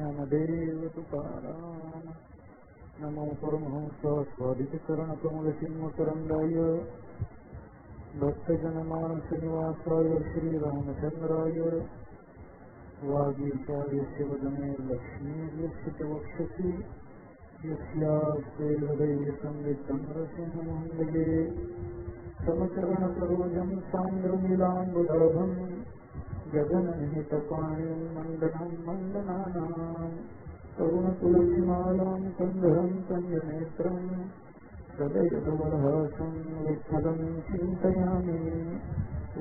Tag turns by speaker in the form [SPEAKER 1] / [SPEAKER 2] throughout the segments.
[SPEAKER 1] ज्ञानदेव तुकाराम. नमो परमहंस स्वादितचरणकमलचिन्मकरंदाय भक्तजनमानस निवासाय श्रीरामचंद्राय वागीशार्यस्य वदने लक्ष्मीर्यस्य च वक्षसि यस्यास्ते हृदये संवित्तं रसमहंदये समचरणसरोजं सान्द्रनीलाम्बुदर्भं जगन्निहितपाणिं मण्डनं मण्डनानां तरुणतुलसीमालां कन्धरं कन्यनेत्रं हृदयकमलहासं विठ्ठलं चिन्तयामि.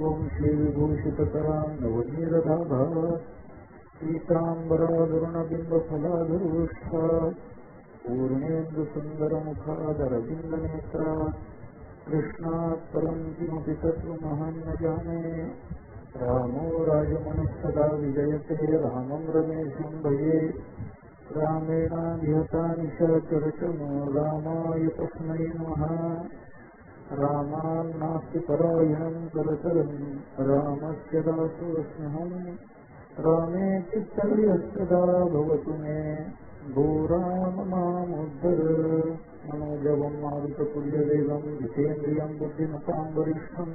[SPEAKER 1] ॐ श्रीविभूषितकरां नवनीरदाभात् पीताम्बरादरुणबिम्बफलाधरोष्ठात् पूर्णेन्दुसुन्दरमुखादरविन्दनेत्रात् कृष्णात् परं किमपि तत्त्वमहं न जाने. रामो राजमनः विजयते रामं रमेशं भजे. रामेणाभिहतानि चरचमो रामाय तस्मै नमः. रामान्नास्ति परायणं करतरं रामस्य दासोऽस्म्यहम्. रामे चित्तर्यस्तदा भवतु मे भो राम मामुद्धर. मनोजवं मारुततुल्यवेगं जितेन्द्रियं बुद्धिमतां वरिष्ठं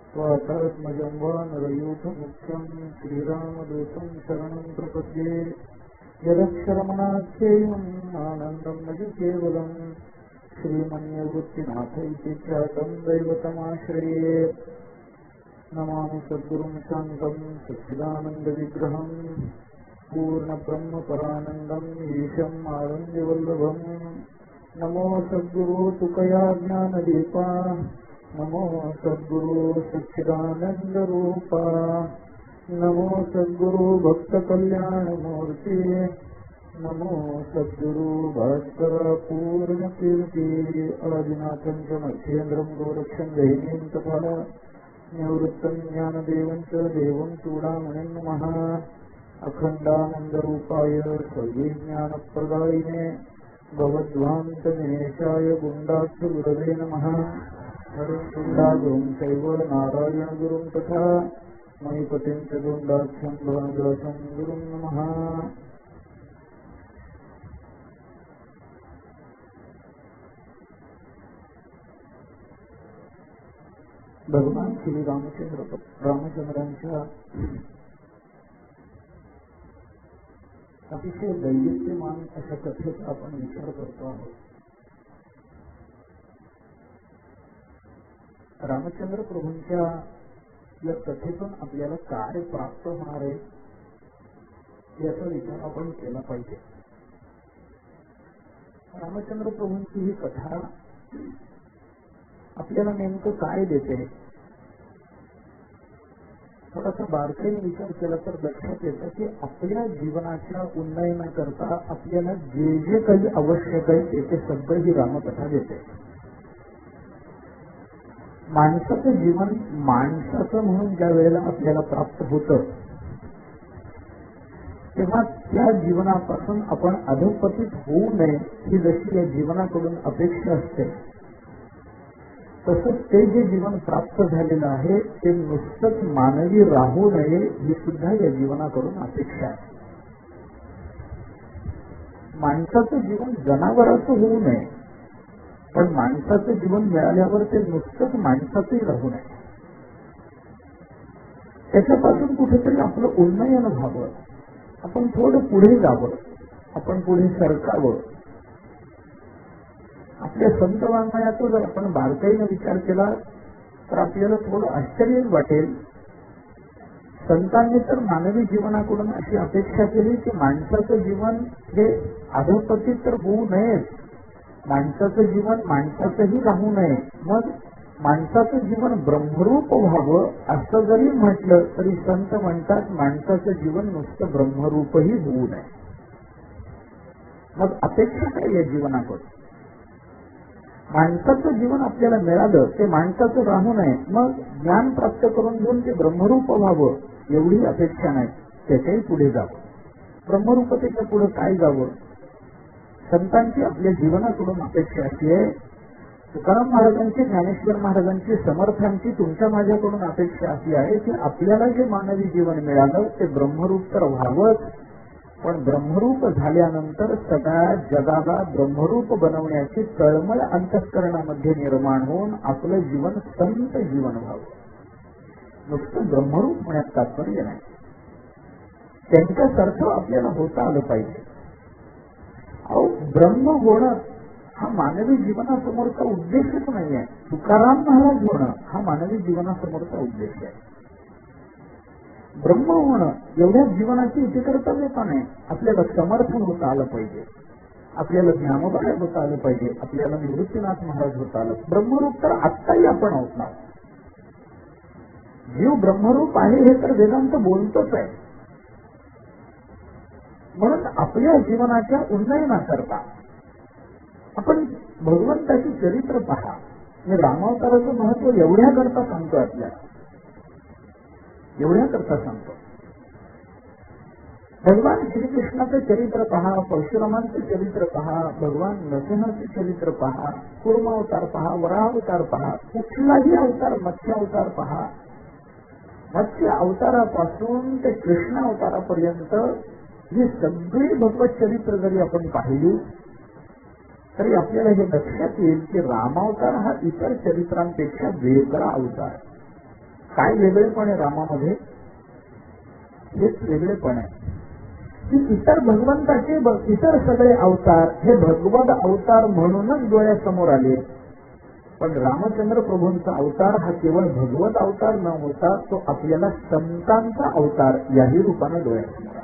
[SPEAKER 1] स्वातात्मजं वानरयूथमुख्यं श्रीरामदूतं शरणं प्रपद्ये. यदक्षरमणाख्येयम् आनन्दं न केवलं श्रीमन्यवृत्तिनाथ इति ख्यातं दैवतमाश्रये. नमामि सद्गुरुं शान्तं सच्चिदानन्दविग्रहं पूर्णब्रह्मपरानन्दम् ईशम् आनन्दवल्लभम्. नमो सद्गुरो तुकया ज्ञानदीपा नमो सद्गुरो सच्चिदानन्दरूपा नमो सद्गुरु भक्तकल्याणमूर्ति नमो सद्गुरु भास्कर पूर्णकीर्ति. आदिनाथं च मध्येन्द्रं गोरक्षं दैनीं तथा निवृत्तं ज्ञानदेवं च देवं चूडामणिं नमः. अखण्डानन्दरूपाय सर्वज्ञानप्रदायिने भवद्वान्तनिमेषाय गुण्डाक्षगुरवे नमः. हरिं चैव नारायणगुरुं तथा मयिपतिं च गुण्डाख्यं भागवतं गुरुं नमः. भगवान श्री रामचंद्रांच्या अतिशय दैदिप्यमान अशा कथेचा आपण विचार करतो आहोत. रामचंद्र प्रभूंच्या या कथेतून आपल्याला काय प्राप्त होणार आहे याचा विचार आपण केला पाहिजे. रामचंद्र प्रभूंची ही कथा आपल्याला नेमकं काय देते थोडासा बारकाईने विचार केला तर लक्षात येतं की आपल्या जीवनाच्या उन्नयनाकरता आपल्याला जे जे काही आवश्यक आहे ते सगळं ही रामकथा देते. माणसाचं जीवन माणसाचं म्हणून ज्या वेळेला आपल्याला प्राप्त होतं तेव्हा त्या जीवनापासून आपण अधोपतित होऊ नये ही जशी या जीवनाकडून अपेक्षा असते तसंच ते जे जीवन प्राप्त झालेलं आहे ते नुसतंच मानवी राहू नये ही सुद्धा या जीवनाकडून अपेक्षा आहे. माणसाचं जीवन जनावराचं होऊ नये पण माणसाचं जीवन मिळाल्यावर ते नुसतंच माणसाचंही राहू नये. त्याच्यापासून कुठेतरी आपलं उन्नयन व्हावं, आपण थोडं पुढे जावं, आपण पुढे सरकावं. आपल्या संत वाङ्मयाचा जर आपण बारकाईने विचार केला तर आपल्याला थोडं आश्चर्य वाटेल. संतांनी तर मानवी जीवनाकडून अशी अपेक्षा केली की माणसाचं जीवन हे अधोपतित तर होऊ नयेच, माणसाचं जीवन माणसाचंही राहू नये, मग माणसाचं जीवन ब्रह्मरूप व्हावं असं जरी म्हटलं तरी संत म्हणतात माणसाचं जीवन नुसतं ब्रह्मरूपही होऊ नये. मग अपेक्षा काय या जीवनाकडून? माणसाचं जीवन आपल्याला मिळालं ते माणसाचं राहू नये, मग ज्ञान प्राप्त करून घेऊन ते ब्रह्मरूप व्हावं एवढी अपेक्षा नाही, त्याच्याही पुढे जावं. ब्रह्मरूपतेच्या पुढे काय जावं? संतांची आपल्या जीवनाकडून अपेक्षा अशी आहे. तुकाराम महाराजांची, ज्ञानेश्वर महाराजांची, समर्थांची, तुमच्या माझ्याकडून अपेक्षा अशी आहे की आपल्याला जे मानवी जीवन मिळालं ते ब्रह्मरूप तर व्हावंच, पण ब्रह्मरूप झाल्यानंतर सगळ्या जगाला ब्रह्मरूप बनवण्याची तळमळ अंतःकरणामध्ये निर्माण होऊन आपलं जीवन संत जीवन व्हावं. नुसतं ब्रह्मरूप होण्यात तात्पर्य नाही, त्यांच्यासारखं आपल्याला होता आलं पाहिजे. अहो, ब्रह्म होणं हा मानवी जीवनासमोरचा उद्देशच नाही आहे. तुकाराम महाराज होणं हा मानवी जीवनासमोरचा उद्देश आहे. ब्रह्म होणं एवढ्या जीवनाची इथे कर्तव्यता नाही. आपल्याला समर्थन होता आलं पाहिजे, आपल्याला ज्ञानोबा होता आलं पाहिजे, आपल्याला निवृत्तीनाथ महाराज होता आलं. ब्रह्मरूप तर आत्ताही आपण आहोत ना. जीव ब्रह्मरूप आहे हे तर वेदांत बोलतोच आहे. म्हणून आपल्या जीवनाच्या उन्नयनाकरता आपण भगवंताची चरित्र पहा. मी रामावताराचं महत्व एवढ्या करता सांगतो, आपल्याला एवढ्या करता सांगतो. भगवान श्रीकृष्णाचं चरित्र पहा, परशुरामांचं चरित्र पहा, भगवान नरसिंहाचं चरित्र पहा, कूर्म अवतार पहा, वराहावतार पहा, कुठलाही अवतार, मत्स्य अवतार पहा. मत्स्य अवतारापासून ते कृष्ण अवतारापर्यंत ही सगळी भगवत चरित्र जरी आपण पाहिली तरी आपल्याला हे लक्षात येईल की रामावतार हा इतर चरित्रांपेक्षा वेगळा अवतार. काय वेगळेपण आहे रामामध्ये? हेच वेगळेपण आहे की इतर भगवंताचे इतर सगळे अवतार हे भगवत अवतार म्हणूनच डोळ्यासमोर आले, पण रामचंद्र प्रभूंचा अवतार हा केवळ भगवत अवतार न होता तो आपल्याला संतांचा अवतार याही रूपाने डोळ्यासमोर आला.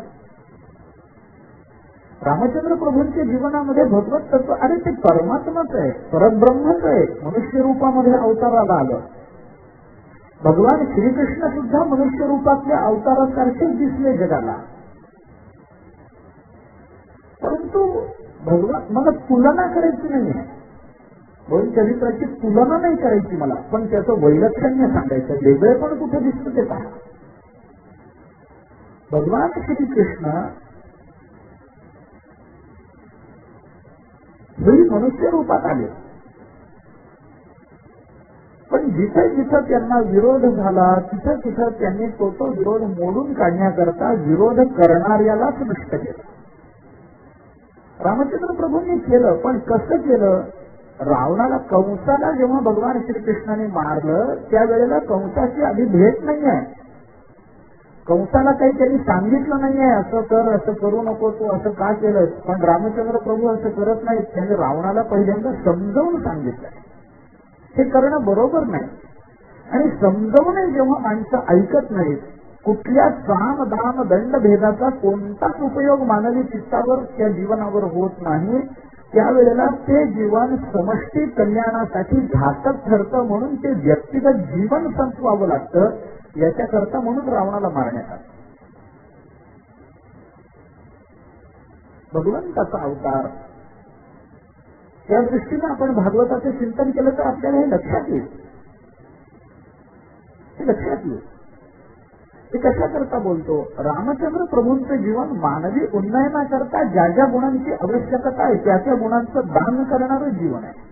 [SPEAKER 1] रामचंद्र प्रभूंच्या जीवनामध्ये भगवत तत्व, अरे ते परमात्माच आहे, परब्रह्मच आहे, मनुष्य रूपामध्ये अवताराला आलं. भगवान श्रीकृष्ण सुद्धा मनुष्य रूपातल्या अवतारासारखेच दिसले जगाला. परंतु भगवान, मला तुलना करायची नाही आहे, दोन चरित्राची तुलना नाही करायची मला, पण त्याचं वैलक्षण्य सांगायचं, वेगळेपण कुठे दिसतं ते पहा. भगवान श्रीकृष्ण हे मनुष्य रूपात आले, पण जिथे जिथं त्यांना विरोध झाला तिथं तिथं त्यांनी तो विरोध मोडून काढण्याकरता विरोध करणाऱ्यालाच नष्ट केलं. रामचंद्र प्रभूंनी केलं, पण कसं केलं? रावणाला, कंसाला जेव्हा भगवान श्रीकृष्णाने मारलं त्यावेळेला कंसाची आधी भेट नाही आहे. कंसाला काही त्यांनी सांगितलं नाहीये, असं कर, असं करू नको, तू असं का केलं. पण रामचंद्र प्रभू असं करत नाहीत, त्यांनी रावणाला पहिल्यांदा समजावून सांगितलं हे करणं बरोबर नाही. आणि समजावूनही जेव्हा माणसं ऐकत नाहीत, कुठल्या साम दाम दंड भेदाचा कोणताच उपयोग मानवी चित्तावर त्या जीवनावर होत नाही, त्यावेळेला ते जीवन समष्टी कल्याणासाठी घातक ठरतं. म्हणून ते व्यक्तिगत जीवन संपवावं लागतं. याच्याकरता म्हणून रावणाला मारण्यात आलं. भगवंताचा अवतार, त्या दृष्टीने आपण भागवताचे चिंतन केलं तर आपल्याला हे लक्षात येईल. हे लक्षात येईल ते कशाकरता बोलतो? रामचंद्र प्रभूंचं जीवन मानवी उन्नयनाकरता ज्या ज्या गुणांची आवश्यकता आहे त्या त्या गुणांचं दान करणारं जीवन आहे.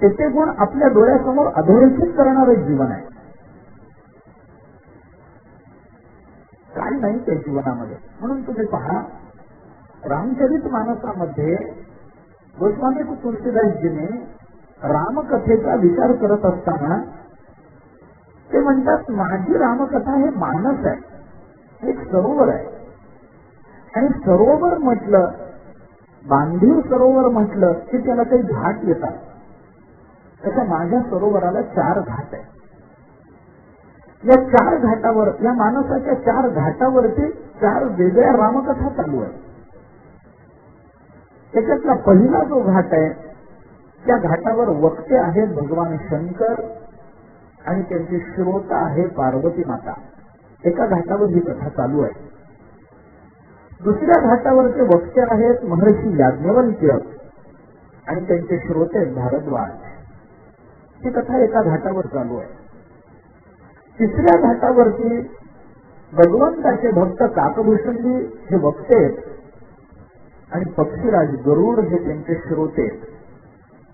[SPEAKER 1] ते गुण आपल्या डोळ्यासमोर अधोरेखित करणारं जीवन आहे. काय नाही त्या जीवनामध्ये. म्हणून तुम्ही पहा, रामचरित मानसामध्ये गोस्वामी तुलसीदासजीने रामकथेचा विचार करत असताना ते म्हणतात, माझी रामकथा हे मानस आहे, एक सरोवर आहे. आणि सरोवर म्हटलं, बांधीव सरोवर म्हटलं की त्याला काही घाट येतात. तशा माझ्या सरोवराला 4 घाट आहे. या 4 घाटावर, या मानसाच्या 4 घाटावरती 4 वेगळ्या रामकथा चालू आहे. त्याच्यातला पहिला जो घाट आहे त्या घाटावर वक्ते आहेत भगवान शंकर आणि त्यांची श्रोता आहे पार्वती माता. एका घाटावर ही कथा चालू आहे. दुसऱ्या घाटावरचे वक्ते आहेत महर्षी याज्ञवल्क्य आणि त्यांचे श्रोते भारद्वाज. ही कथा एका घाटावर चालू आहे. तिसऱ्या घाटावरती भगवंताचे भक्त काकभूषणी हे वक्ते आणि पक्षीराज गरुड हे त्यांचे श्रोते.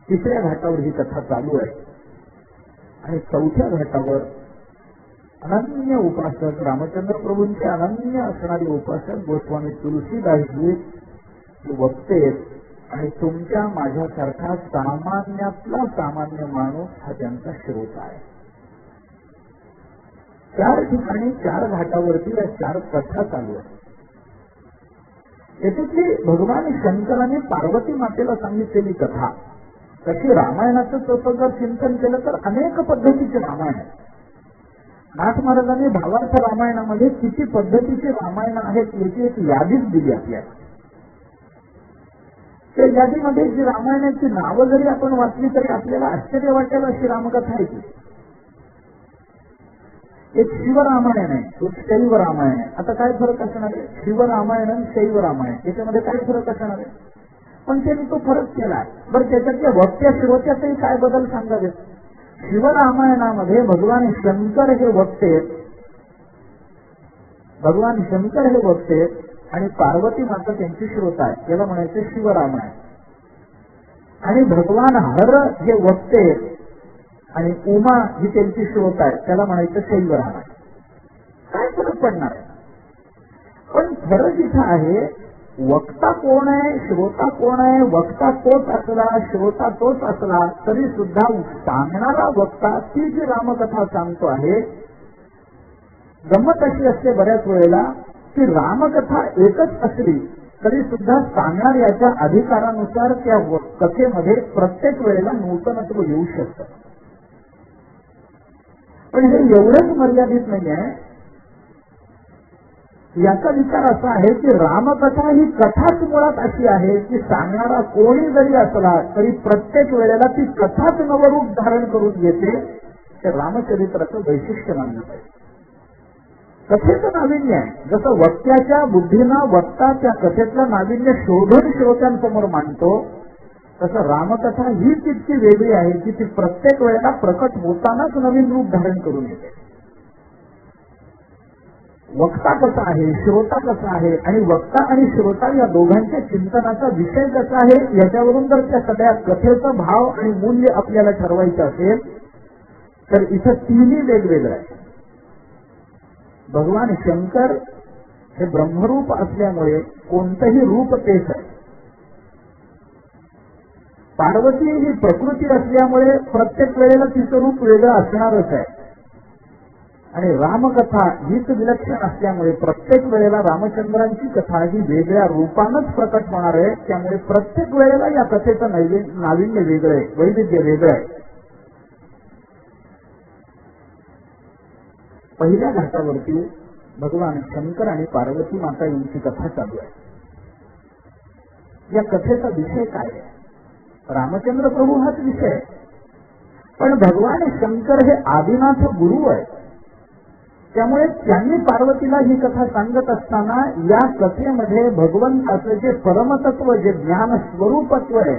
[SPEAKER 1] तिसऱ्या घाटावर ही कथा चालू आहे. आणि चौथ्या घाटावर अनन्य उपासक, रामचंद्र प्रभूंचे अनन्य असणारे उपासक गोस्वामी तुलसीदासजी वक्ते आणि तुमच्या माझ्यासारखा सामान्यातला सामान्य माणूस हा त्यांचा श्रोता आहे. 4 ठिकाणी 4 घाटावरती या 4 कथा चालू आहेत. याच्यातली भगवान शंकराने पार्वती मातेला सांगितलेली कथा, तशी रामायणाचं तसं जर चिंतन केलं तर अनेक पद्धतीचे रामायण आहे. नाथ महाराजांनी भावार्थ रामायणामध्ये किती पद्धतीचे रामायण आहेत याची एक यादीच दिली आपल्याला. त्या यादीमध्ये जी रामायणाची नावं जरी आपण वाचली तरी आपल्याला आश्चर्य वाटेल अशी रामकथा आहे ती. एक शिवरामायण आहे, एक शैव रामायण आहे. आता काय फरक असणार आहे? शिवरामायण आणि शैव रामायण याच्यामध्ये काय फरक असणार आहे? पण त्यांनी तो फरक केला. बरं, त्याच्यातल्या वक्त्या श्रोत्यातही काय बदल सांगावेत? शिवरामायणामध्ये भगवान शंकर हे वक्ते, भगवान शंकर हे वक्ते आणि पार्वती माता त्यांची श्रोता आहे, याला म्हणायचं शिवरामायण. आणि भगवान हर हे वक्ते आणि उमा ही त्यांची श्रोता आहे, त्याला म्हणायचं शैव रामायण. काय फरक पडणार आहे? पण फरक इथं आहे, वक्ता कोण आहे, श्रोता कोण आहे. वक्ता तोच असला, श्रोता तोच असला तरी सुद्धा सांगणारा वक्ता ती जी रामकथा सांगतो आहे. गंमत अशी असते बऱ्याच वेळेला की रामकथा एकच असली तरी सुद्धा सांगणाऱ्याच्या अधिकारानुसार त्या कथेमध्ये प्रत्येक वेळेला नूतनत्व येऊ शकतं. पण हे एवढंच मर्यादित नाही आहे. याचा विचार असा आहे की रामकथा ही कथाच मुळात अशी आहे की सांगणारा कोणी जरी असला तरी प्रत्येक वेळेला ती कथाच नवरूप धारण करून येते. ते रामचरित्राचं वैशिष्ट्य मानलं पाहिजे. कथेचं नाविन्य आहे. जसं वक्त्याच्या बुद्धीनं वक्ता त्या कथेतलं नाविन्य शोधून श्रोत्यांसमोर मांडतो, तसं रामकथा ही तितकी वेगळी आहे की ती प्रत्येक वेळेला प्रकट होतानाच नवीन रूप धारण करून येते. वक्ता कसा आहे, श्रोता कसा आहे आणि वक्ता आणि श्रोता या दोघांच्या चिंतनाचा विषय कसा आहे याच्यावरून जर त्या सगळ्या कथेचा भाव आणि मूल्य आपल्याला ठरवायचं असेल तर इथं तिन्ही वेगवेगळं आहे. भगवान शंकर हे ब्रह्मरूप असल्यामुळे कोणतंही रूप तेच आहे. पार्वती ही प्रकृती असल्यामुळे प्रत्येक वेळेला तिचं रूप वेगळं असणारच आहे. आणि रामकथा हीच विलक्षण असल्यामुळे प्रत्येक वेळेला रामचंद्रांची कथा ही वेगळ्या रूपानंच प्रकट होणार आहे. त्यामुळे प्रत्येक वेळेला या कथेचं नाविन्य वेगळं आहे, वैविध्य वेगळं आहे. पहिल्या घाटावरती भगवान शंकर आणि पार्वती माता यांची कथा चालू आहे. या कथेचा विषय काय आहे? रामचंद्र प्रभू हाच विषय. पण भगवान शंकर हे आदिनाथ गुरु आहे. त्यामुळे त्यांनी पार्वतीला ही कथा सांगत असताना या कथेमध्ये भगवंताचं जे परमतत्व, जे ज्ञान स्वरूपत्व आहे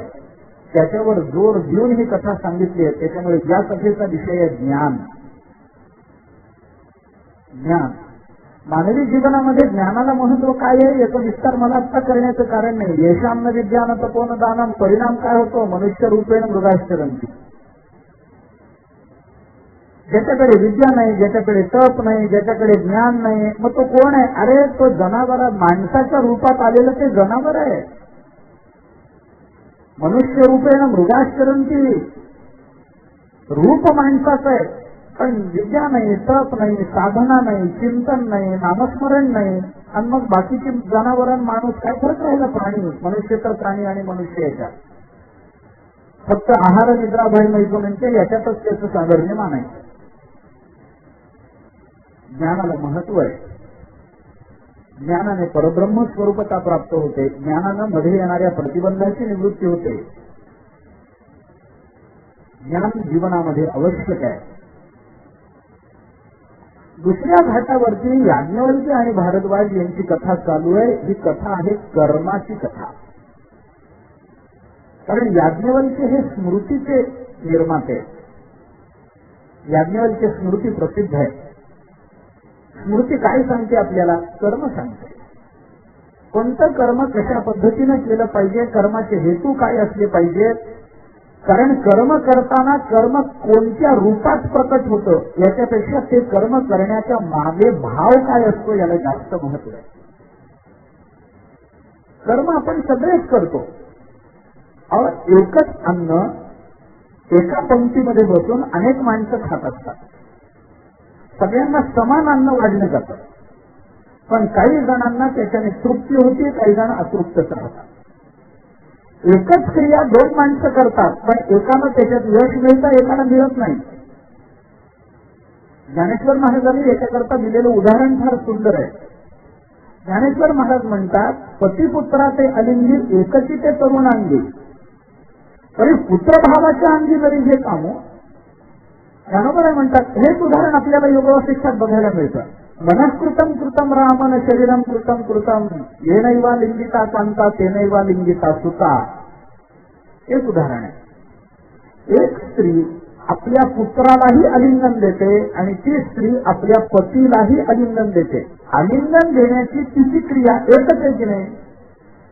[SPEAKER 1] त्याच्यावर जोर देऊन ही कथा सांगितली आहे. त्याच्यामुळे या कथेचा विषय आहे ज्ञान. ज्ञान मानवी जीवनामध्ये ज्ञानाला महत्व काय आहे याचा विस्तार मला आता करण्याचं कारण नाही. येशाम न विज्ञान तपोन दानम, परिणाम काय होतो? मनुष्य रूपेण मृगाश्चरंती. ज्याच्याकडे विद्या नाही, ज्याच्याकडे तप नाही, ज्याच्याकडे ज्ञान नाही, मग तो कोण आहे? अरे तो जनावर, माणसाच्या रूपात आलेलं ते जनावर आहे. मनुष्य रूपेण मृगाश्चरंती, रूप माणसाचं आहे पण विद्या नाही, तप नाही, साधना नाही, चिंतन नाही, नामस्मरण नाही. आणि मग बाकीची जनावर माणूस काय फरक राहिला? प्राणी, मनुष्य तर प्राणी आणि मनुष्य याच्यात फक्त आहार निद्रा भय मैत्र म्हणजे याच्यातच त्याचं साधर्म्य मानायचं. ज्ञानाला महत्व आहे. ज्ञानाने परब्रह्म स्वरूपता प्राप्त होते. ज्ञानानं मध्ये येणाऱ्या प्रतिबंधाची निवृत्ती होते. ज्ञान जीवनामध्ये आवश्यक आहे. दुसऱ्या घाटावरती याज्ञवल्क्य आणि भारद्वाज यांची कथा चालू आहे. ही कथा आहे कर्माची कथा. कारण याज्ञवल्क्य हे स्मृतीचे निर्माते. याज्ञवल्क्य स्मृती प्रसिद्ध आहे. स्मृती काय सांगते आपल्याला? कर्म सांगते. कोणतं कर्म कशा पद्धतीने केलं पाहिजे, कर्माचे हेतू काय असले पाहिजेत कारण कर्म करताना कर्म कोणत्या रूपात प्रकट होतं याच्यापेक्षा ते कर्म करण्याच्या मागे भाव काय असतो याला जास्त महत्व आहे. कर्म आपण सगळेच करतो. एकच अन्न एका पंक्तीमध्ये बसून अनेक माणसं खात असतात. सगळ्यांना समान अन्न वाढलं जातं, पण काही जणांना त्याच्याने तृप्ती होती, काही जण अतृप्तच राहतात. एकच क्रिया दोन माणसं करतात, पण एकाला त्याच्यात यश मिळतं, एकाला मिळत नाही. ज्ञानेश्वर महाराजांनी याच्याकरता दिलेलं उदाहरण फार सुंदर आहे. ज्ञानेश्वर महाराज म्हणतात, पतिपुत्राचे अलिंगी एकची ते तरुणांगी, तरी पुत्रभावाच्या अंगी जरी हे काम ज्ञानोबा म्हणतात. हेच उदाहरण आपल्याला योगवासिष्ठात बघायला मिळतं. मनस्कृतम कृतम रामन शरीरम कृतम कृतम येनैवा लिंगिता कांता तेनैवा लिंगिता सुता. एक उदाहरण आहे. एक स्त्री आपल्या पुत्रालाही आलिंगन देते आणि ती स्त्री आपल्या पतीलाही आलिंगन देते. आलिंगन देण्याची तिची क्रिया एकच आहे की नाही?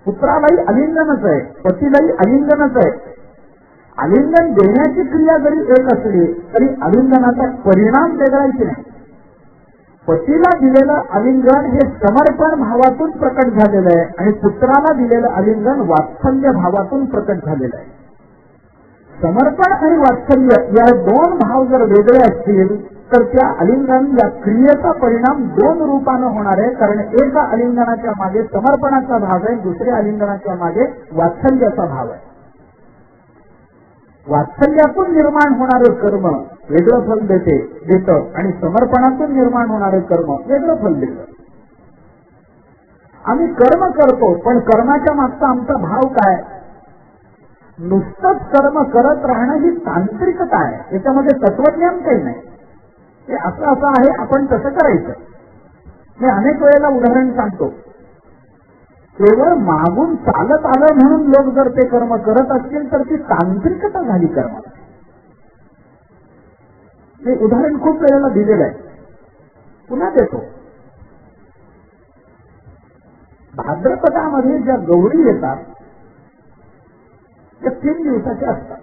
[SPEAKER 1] पुत्रालाही आलिंगनच आहे, पतीलाही आलिंगनच आहे. आलिंगन देण्याची क्रिया जरी एक असली तरी आलिंगनाचा परिणाम वेगळा की नाही? पतीला दिलेलं आलिंगन हे समर्पण भावातून प्रकट झालेलं आहे आणि पुत्राला दिलेलं आलिंगन वात्सल्य भावातून प्रकट झालेलं आहे. समर्पण आणि वात्सल्य या दोन भाव जर वेगळे असतील तर त्या आलिंगन या क्रियेचा परिणाम दोन रूपानं होणार आहे. कारण एका आलिंगनाच्या मागे समर्पणाचा भाव आहे, दुसऱ्या आलिंगनाच्या मागे वात्सल्याचा भाव आहे. वात्सल्यातून निर्माण होणारं कर्म वेगळं फल देतं आणि समर्पणातून निर्माण होणारं कर्म वेगळं फल देतं. आम्ही कर्म करतो, पण कर्माच्या मागचा आमचा भाव काय? नुसतंच कर्म करत राहणं ही तांत्रिकता आहे, याच्यामध्ये तत्वज्ञान काही नाही. हे असं आहे, आपण तसं करायचं. मी अनेक वेळेला उदाहरण सांगतो. केवळ मागून चालत आलं म्हणून लोक जर ते कर्म करत असतील तर ती तांत्रिकता झाली कर्म. हे उदाहरण खूप वेळेला दिलेलं आहे, पुन्हा देतो. भाद्रपदामध्ये ज्या गौरी येतात त्या 3 दिवसाच्या असतात.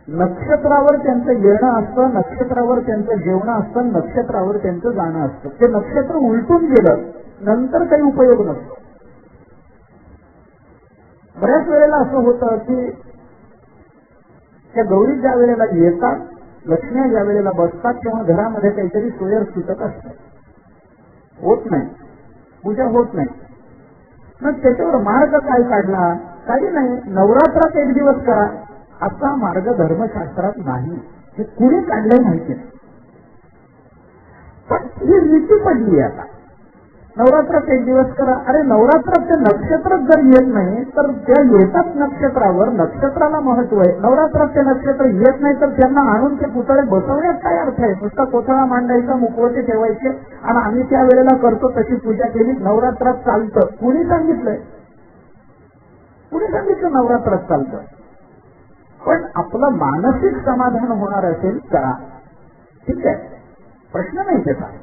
[SPEAKER 1] नक्षत्रावर त्यांचं येणं असतं, नक्षत्रावर त्यांचं जेवणं असतं, नक्षत्रावर त्यांचं जाणं असतं. ते नक्षत्र उलटून गेलं नंतर काही उपयोग नसतो. बऱ्याच वेळेला असं होतं की त्या गौरी ज्या वेळेला येतात, लक्ष्म्या ज्या वेळेला बसतात तेव्हा घरामध्ये काहीतरी सोयर सुटत असतं, होत नाही, पूजा होत नाही. मग त्याच्यावर मार्ग काय काढला? काही नाही, नवरात्रात 1 दिवस करा असा मार्ग धर्मशास्त्रात नाही. हे कुणी काढलंय माहिती नाही, पण ही रीती पडली आता. नवरात्रात 1 दिवस करा. अरे नवरात्रात ते नक्षत्र जर येत नाही तर त्या येतात नक्षत्रावर, नक्षत्राला महत्व आहे. नवरात्रात ते नक्षत्र येत नाही तर त्यांना आणून ते पुतळे बसवण्यात काय अर्थ आहे? नुसता कोथळा मांडायचा, मुखवटे ठेवायचे आणि आम्ही त्या वेळेला करतो तशी पूजा केली, नवरात्रात चालतं. कुणी सांगितलंय? कुणी सांगितलं नवरात्रात चालतं? पण आपलं मानसिक समाधान होणार असेल करा, ठीक आहे, प्रश्न नाही त्याचा.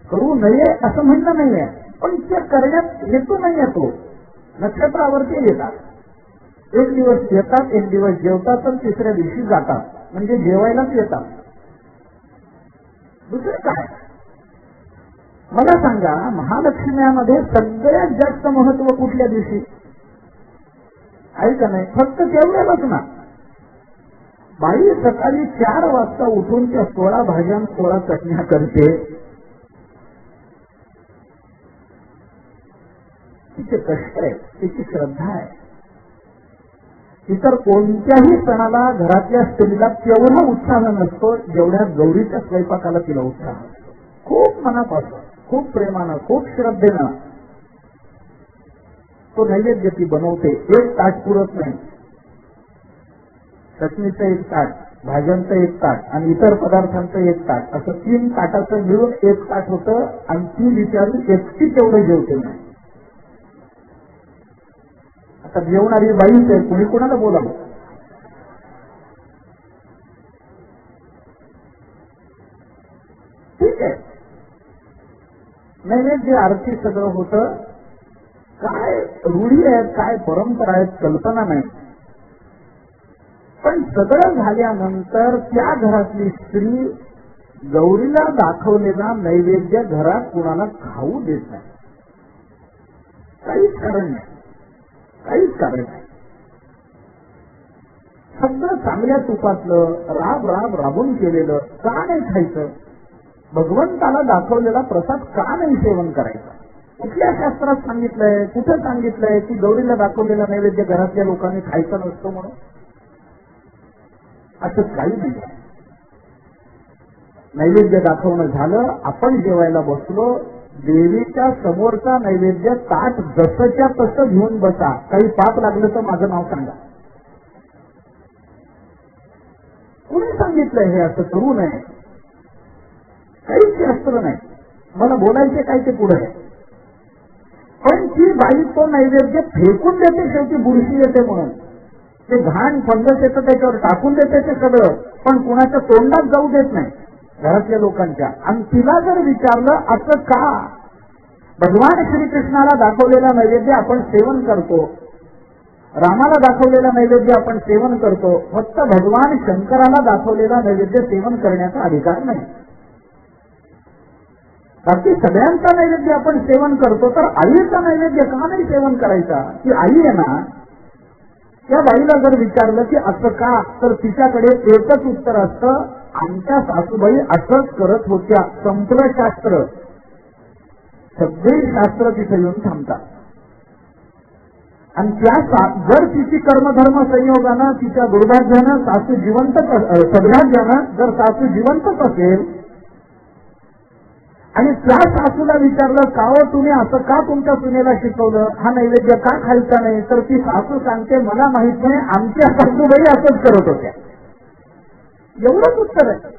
[SPEAKER 1] करू नये असं म्हणणं नाहीये, पण ते करण्यात हेतू नाही येतो. नक्षत्रावरती येतात, 1 दिवस येतात, 1 दिवस जेवतात आणि 3ऱ्या दिवशी जातात, म्हणजे जेवायलाच येतात. दुसरं काय? मला सांगा, महालक्ष्म्यामध्ये सगळ्यात जास्त महत्व कुठल्या दिवशी आहे का नाही? फक्त तेवढ्यालाच ना. बाई सकाळी 4 वाजता उठून त्या 16 भाज्या 16 चटण्या करते. तिचे कष्ट आहे, तिची श्रद्धा आहे. इतर कोणत्याही सणाला घरातल्या स्त्रीला तेवढा उत्साह नसतो जेवढ्या गौरीच्या स्वयंपाकाला तिला उत्साह असतो. खूप मनापासून, खूप प्रेमानं, खूप श्रद्धेनं तो नैवेद्य ती बनवते. 1 ताट पुरत नाही. चटणीचं 1 ताट, भाज्यांचं 1 ताट आणि इतर पदार्थांचं 1 ताट, असं 3 ताटाचं मिळून 1 ताट होतं आणि ती विचारून एकटी तेवढं जेवते नाही. आता जेवणारी बाईच आहे, कुणी कोणाला बोलावं? ठीक आहे, नैवेद्य आरती सगळं होतं. काय रूढी आहेत, काय परंपरा आहेत, कल्पना नाही. पण सगळं झाल्यानंतर त्या घरातली स्त्री गौरीला दाखवलेला नैवेद्य घरात कुणाला खाऊ देत नाही. काहीच कारण नाही, काहीच कारण नाही. सगळं चांगल्या तुपातलं राब राब राबून केलेलं का नाही खायचं? भगवंताला दाखवलेला प्रसाद का नाही सेवन करायचा? कुठल्या शास्त्रात सांगितलंय, कुठं सांगितलंय की गौरीला दाखवलेला नैवेद्य घरातल्या लोकांनी खायचा नसतो म्हणून? असं काही नाही. नैवेद्य दाखवणं झालं, आपण जेवायला बसलो, देवीच्या समोरचा नैवेद्य ताट जसंच्या तसं घेऊन बसा. काही पाप लागलं तर माझं नाव सांगा. कुणी सांगितलंय हे असं करू नये? काहीच शास्त्र नाही. मला बोलायचे काय ते पुढे. पण ती बाई तो नैवेद्य फेकून देते, शेवटी बुरशी येते म्हणून. ते घाण फंगस येतं त्याच्यावर टाकून देते ते सगळं, पण कुणाच्या तोंडात जाऊ देत नाही घरातल्या लोकांच्या. आणि तिला जर विचारलं असं का? भगवान श्रीकृष्णाला दाखवलेला नैवेद्य आपण सेवन करतो, रामाला दाखवलेला नैवेद्य आपण सेवन करतो, फक्त भगवान शंकराला दाखवलेला नैवेद्य सेवन करण्याचा अधिकार नाही. बाकी सगळ्यांचा नैवेद्य आपण सेवन करतो, तर आईचा नैवेद्य का नाही सेवन करायचा? ती आई आहे ना. त्या बाईला जर विचारलं की असं का, तर तिच्याकडे एकच उत्तर असतं, आमच्या सासूबाई असंच करत होत्या. संपूर्ण शास्त्र, सगळे शास्त्र तिथे येऊन थांबतात. आणि त्या जर तिची कर्मधर्म संयोगानं, तिच्या दुर्भाग्यानं सासू जिवंत, सद्भाग्यानं जर सासू जिवंतच असेल आणि त्या सासूला विचारलं का हो तुम्ही असं का तुमच्या सुनेला शिकवलं, हा नैवेद्य का खायचा नाही, तर ती सासू सांगते मला माहित नाही, आमच्या सासूबाई असंच करत होत्या. एवढंच उत्तर आहे.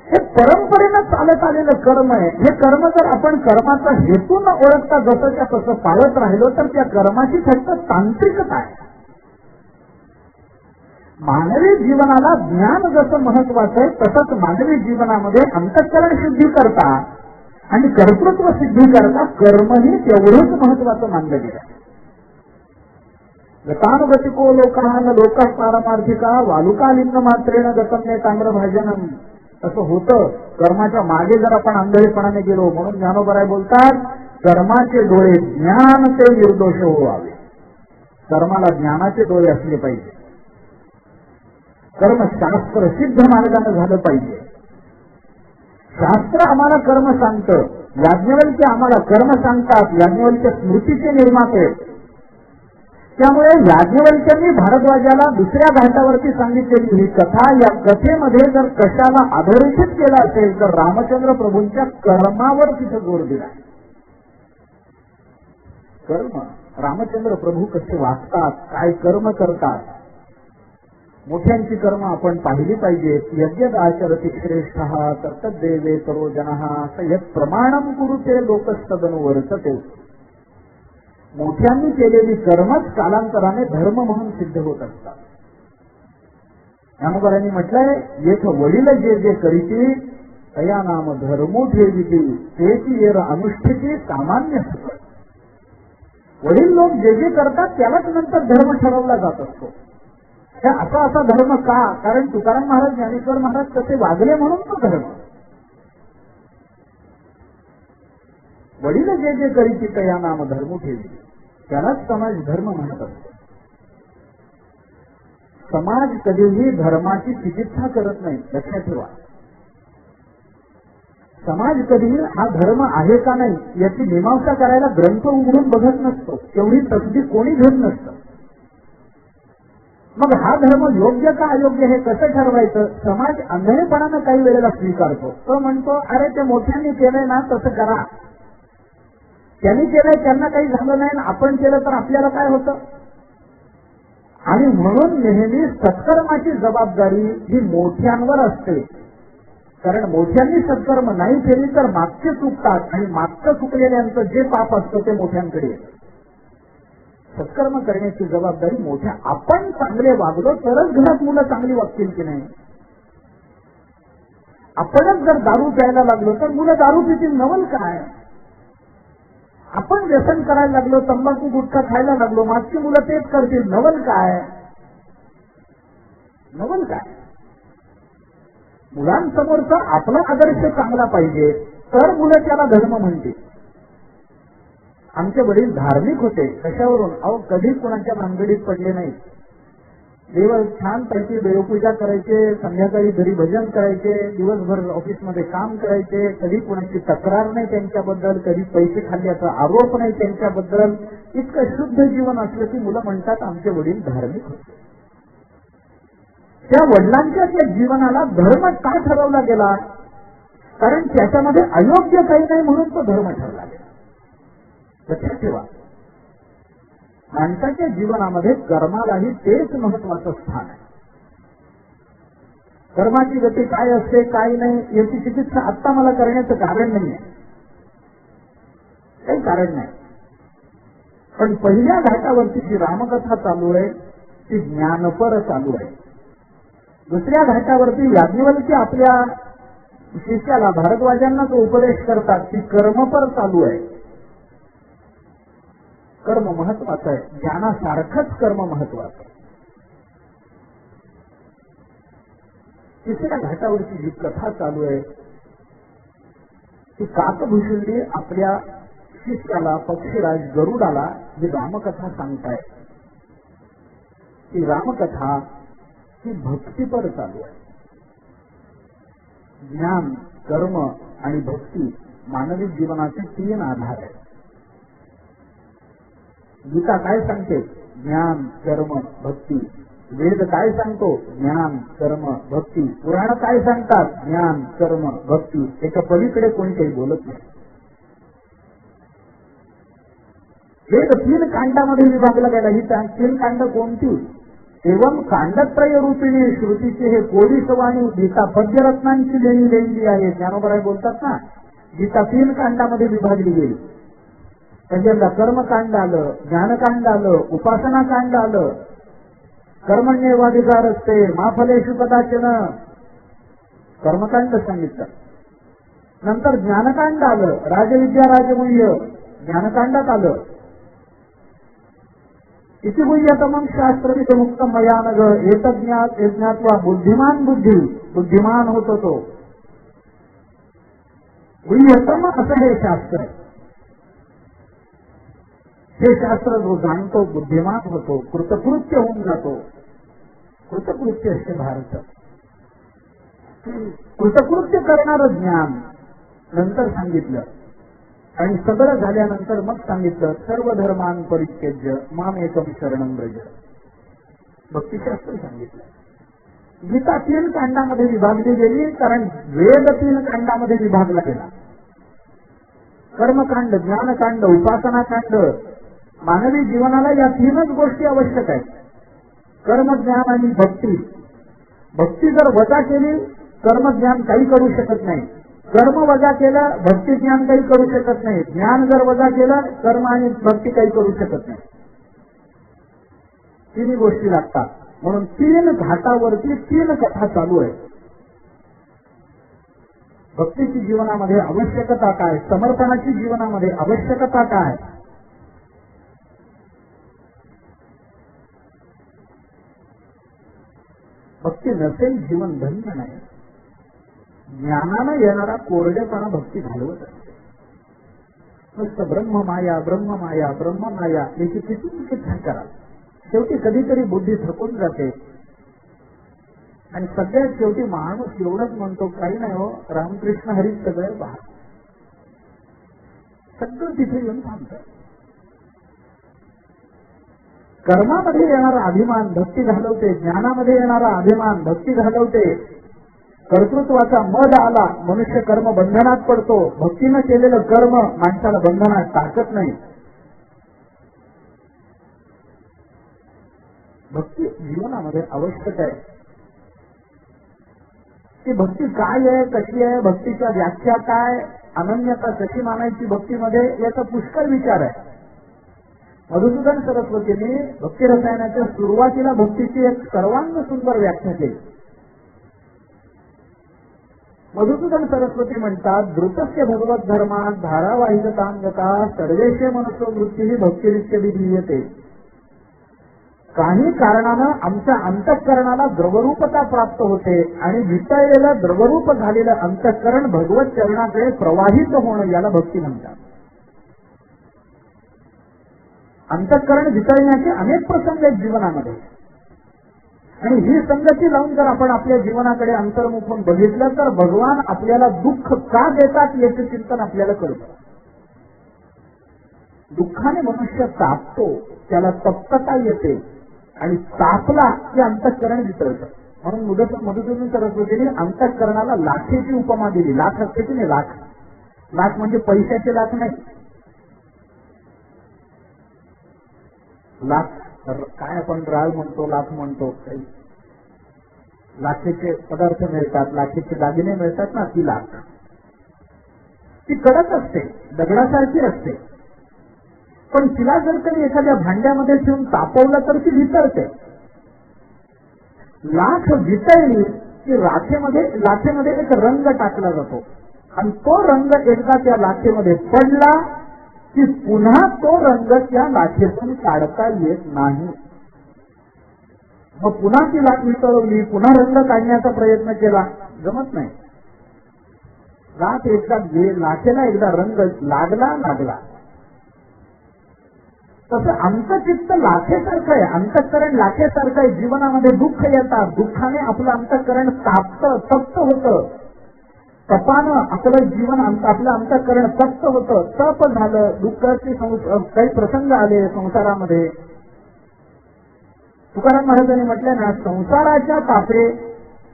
[SPEAKER 1] हे परंपरेनं चालत आलेलं कर्म आहे. हे कर्म जर आपण कर्माचा हेतू न ओळखता जसंच्या तसं पाळत राहिलो तर त्या कर्माची फक्त तांत्रिकता आहे. मानवी जीवनाला ज्ञान जसं महत्वाचं आहे, तसंच मानवी जीवनामध्ये अंतःकरण सिद्धी करता आणि कर्तृत्व सिद्धी करता कर्मही तेवढंच महत्वाचं मानलं गेलं. गतानुगतिको लोकान लोकः पारमार्थिका वालुकालिंग मात्रेण गतम्य ताम्रभाजनम. असं होतं. कर्माच्या मागे जर आपण आंधळेपणाने गेलो, म्हणून ज्ञानोबराय बोलतात कर्माचे डोळे ज्ञान ते निर्दोष व्हावे. कर्माला ज्ञानाचे डोळे असले पाहिजे. कर्म शास्त्र सिद्ध मार्गाने झालं पाहिजे. शास्त्र आम्हाला कर्म सांगतं, याज्ञवल्क्य आम्हाला कर्म सांगतात. याज्ञवल्क्य स्मृतीचे निर्माते. त्यामुळे याज्ञवल्क्यांनी भारद्वाजाला दुसऱ्या घाटावरती सांगितलेली ही कथा, या कथेमध्ये जर कशाला अधोरेखित केला असेल तर रामचंद्र प्रभूंच्या कर्मावर तिथे जोर दिला. कर्म, रामचंद्र प्रभू कसे वागतात, काय कर्म करतात. मोठ्यांची कर्म आपण पाहिली पाहिजेत. यज्ञ आचरति श्रेष्ठः तत्तद्देवे करो जनः स यत् प्रमाणम कुरुते लोकस्तदनु वर्तते. मोठ्यांनी केलेली कर्मच कालांतराने धर्म म्हणून सिद्ध होत असतात. ज्ञानोबरांनी म्हटलंय येथ वडील जे जे करीती तया नाम धर्मो ठेविती तेची येर अनुष्ठिती सामान्य सुख. वडील लोक जे जे करतात त्यालाच नंतर धर्म ठरवला जात असतो. असा असा धर्म का? कारण तुकाराम महाराज, ज्ञानेश्वर महाराज कसे वागले म्हणून तो धर्म. वडील जे जे करीती तया नाम धर्म ठेवी, त्यालाच समाज धर्म म्हणत असतो. समाज कधीही धर्माची चिकित्सा करत नाही, लक्षात ठेवा. समाज कधीही हा धर्म आहे का नाही याची मीमांसा करायला ग्रंथ उघडून बघत नसतो. तेवढी तसदी कोणी घेत नसतं. मग हा धर्म योग्य का अयोग्य हे कसं ठरवायचं? समाज आंधळेपणानं काही वेळेला स्वीकारतो. तो म्हणतो अरे ते मोठ्यांनी केलंय ना तसं करा, त्यांनी केलंय त्यांना काही झालं नाही, आपण केलं तर आपल्याला काय होतं. आणि म्हणून नेहमी सत्कर्माची जबाबदारी ही मोठ्यांवर असते. कारण मोठ्यांनी सत्कर्म नाही केली तर मागचे चुकतात आणि मागचं चुकलेल्यांचं जे पाप असतं ते मोठ्यांकडे येतं. सत्कर्म करण्याची जबाबदारी मोठ्या. आपण चांगले वागलो तरच घरात मुलं चांगली वागतील की नाही. आपणच जर दारू प्यायला लागलो तर मुलं दारू पितील, नवल काय. आपण व्यसन करायला लागलो, तंबाखू गुटखा खायला लागलो, मागची मुलं तेच करतील, नवल काय. नवल काय? मुलांसमोरचा आपला आदर्श चांगला पाहिजे तर मुलं त्याला धर्म म्हणतील. आमचे वडील धार्मिक होते. कशावरून? अहो कधी कोणाच्या भानगडीत पडले नाही. दिवस छान पैकी देवपूजा करायचे, संध्याकाळी घरी भजन करायचे, दिवसभर ऑफिसमध्ये काम करायचे. कधी कोणाची तक्रार नाही त्यांच्याबद्दल, कधी पैसे खाल्ल्याचा आरोप नाही त्यांच्याबद्दल. इतकं शुद्ध जीवन असलं की मुलं म्हणतात आमचे वडील धार्मिक होते. त्या वडिलांच्या त्या जीवनाला धर्म का ठरवला गेला? कारण त्याच्यामध्ये अयोग्य काही नाही म्हणून तो धर्म ठरवला गेला. लक्षात ठेवा, माणसाच्या जीवनामध्ये कर्मालाही तेच महत्वाचं स्थान आहे. कर्माची गती काय असते काय नाही याची चिकित्सा आत्ता मला करण्याचं कारण नाही आहे, काही कारण नाही. पण पहिल्या घाटावरती जी रामकथा चालू आहे ती ज्ञानपर चालू आहे. दुसऱ्या घाटावरती याज्ञवल्क्य आपल्या शिष्याला भारद्वाजांना जो उपदेश करतात ती कर्मपर चालू आहे. कर्म महत्वाचं आहे, ज्ञानासारखंच कर्म महत्वाचं आहे. तिसऱ्या घाटावरची जी कथा चालू आहे ती काकभूषुंडी आपल्या शिष्याला पक्षीराज गरुडाला जी रामकथा सांगताय ती रामकथा ही भक्तीपर चालू आहे. ज्ञान, कर्म आणि भक्ती मानवी जीवनाचे 3 आधार आहेत. गीता काय सांगते? ज्ञान, कर्म, भक्ती. वेद काय सांगतो? ज्ञान, कर्म, भक्ती. पुराण काय सांगतात? ज्ञान, कर्म, भक्ती. त्याच्या पलीकडे कोणी काही बोलत नाही. वेद 3 कांडामध्ये विभागला गेला. ही 3 कांड कोणती? एवं कांडत्रय रूपिणी श्रुतीचे हे कोडीसवाणी गीता पद्यरत्नांची लेणी आहे. ज्ञानोबराय बोलतात ना, गीता 3 कांडामध्ये विभागली गेली. पहिल्यांदा कर्मकांड आलं, ज्ञानकांड आलं, उपासनाकांड आलं. कर्मण्येवाधिकार असते मा फलेषु कदाचन, कर्मकांड सांगितलं. नंतर ज्ञानकांड आलं, राजविद्या राजमूल्य ज्ञानकांडात आलं. इति गुह्यतमं शास्त्रविद मुक्तम मयानग एतज्ञात यज्ञात्वा बुद्धिमान बुद्धिमान होतो तो. गुह्यतम असं हे शास्त्र. हे शास्त्र जो जाणतो बुद्धिमान होतो, कृतकृत्य होऊन जातो. कृतकृत्य असते भारत. कृतकृत्य करणारं ज्ञान नंतर सांगितलं आणि सगळं झाल्यानंतर मग सांगितलं सर्व धर्मान परित्यज्य माम एकम शरणं व्रज. भक्तिशास्त्र सांगितलं. गीता 3 कांडामध्ये विभागली गेली कारण वेद 3 कांडामध्ये विभागला गेला. कर्मकांड, ज्ञानकांड, उपासनाकांड. मानवी जीवनाला या 3च गोष्टी आवश्यक आहेत. कर्म, ज्ञान आणि भक्ती. भक्ती जर वजा केली कर्मज्ञान काही करू शकत नाही. कर्म वजा केलं भक्ती ज्ञान काही करू शकत नाही. ज्ञान जर वजा केलं कर्म आणि भक्ती काही करू शकत नाही. 3 गोष्टी लागतात. म्हणून 3 घाटावरती 3 कथा चालू आहे. भक्तीची जीवनामध्ये आवश्यकता काय? समर्पणाची जीवनामध्ये आवश्यकता काय? भक्ती नसेल जीवन धन्य नाही. ज्ञानानं येणारा कोरडेपणा भक्ती घालवत असते. नुसतं ब्रह्ममाया ब्रह्ममाया ब्रह्ममाया याची किती चिकित्सा करा, शेवटी कधीतरी बुद्धी थकून जाते. आणि सगळ्यात शेवटी माणूस एवढंच म्हणतो काही नाही हो, रामकृष्ण हरी सगळं बाहेर. सगळं तिथे येऊन थांबतं. कर्मामध्ये येणारा अभिमान भक्ती घालवते, ज्ञानामध्ये येणारा अभिमान भक्ती घालवते. कर्तृत्वाचा मद आला, मनुष्य कर्म बंधनात पडतो. भक्तीनं केलेलं कर्म माणसाला बंधनात टाकत नाही. भक्ती जीवनामध्ये आवश्यक आहे. ती भक्ती काय आहे, कशी आहे, भक्तीच्या व्याख्या काय, अनन्यता कशी मानायची भक्तीमध्ये, याचा पुष्कळ विचार आहे. मधुसूदन सरस्वतींनी भक्ती रसायनाच्या सुरुवातीला भक्तीची एक सर्वांग सुंदर व्याख्या केली. मधुसूदन सरस्वती म्हणतात, द्रुतस्य भगवत धर्मात धारावाहिकतांगता सर्वेशे मनसो वृत्ती भक्तिरित्य विधीयते. काही कारणानं आमच्या अंतःकरणाला द्रवरूपता प्राप्त होते आणि वितळलेलं द्रवरूप झालेलं अंतःकरण भगवत चरणाकडे प्रवाहित होणं याला भक्ती म्हणतात. अंतःकरण वितळण्याचे अनेक प्रसंग आहेत जीवनामध्ये आणि ही संगती लावून जर आपण आपल्या जीवनाकडे अंतर्मुखून बघितलं तर भगवान आपल्याला दुःख का देतात याचे चिंतन आपल्याला कळतं. दुःखाने मनुष्य तापतो, त्याला तप्तता येते आणि तापला की अंतःकरण वितळतं. म्हणून मधुसूदन सरस्वतीने अंतःकरणाला लाखेची उपमा दिली. लाख असते की नाही, लाख. लाख म्हणजे पैशाचे लाख नाही. लाख काय आपण राळ म्हणतो, लाख म्हणतो, काही लाखेचे पदार्थ मिळतात, लाखेचे दागिने मिळतात ना, ती लाख. ती कडक असते, दगडासारखी असते, पण तिला जर कधी एखाद्या भांड्यामध्ये ठेवून तापवलं तर ती वितळते. लाख वितळली की लाखेमध्ये एक रंग टाकला जातो आणि तो रंग एकदा त्या लाखेमध्ये पडला की पुन्हा तो रंग त्या लाखेतून काढता येत नाही. मग पुन्हा ती लाख वितळवली, पुन्हा रंग काढण्याचा प्रयत्न केला, जमत नाही. लाखेला एकदा रंग लागला. तसं आमचं चित्त लाखेसारखं आहे, अंतःकरण लाखेसारखं आहे. जीवनामध्ये दुःख येतात, दुःखाने आपलं अंतःकरण तापतं, तप्त होतं. तपानं आपलं जीवन, आपलं अंतःकरण तप्त होतं, तप झालं. दुःखाचे काही प्रसंग आले संसारामध्ये. तुकाराम महाराजांनी म्हटलं ना, संसाराच्या तापे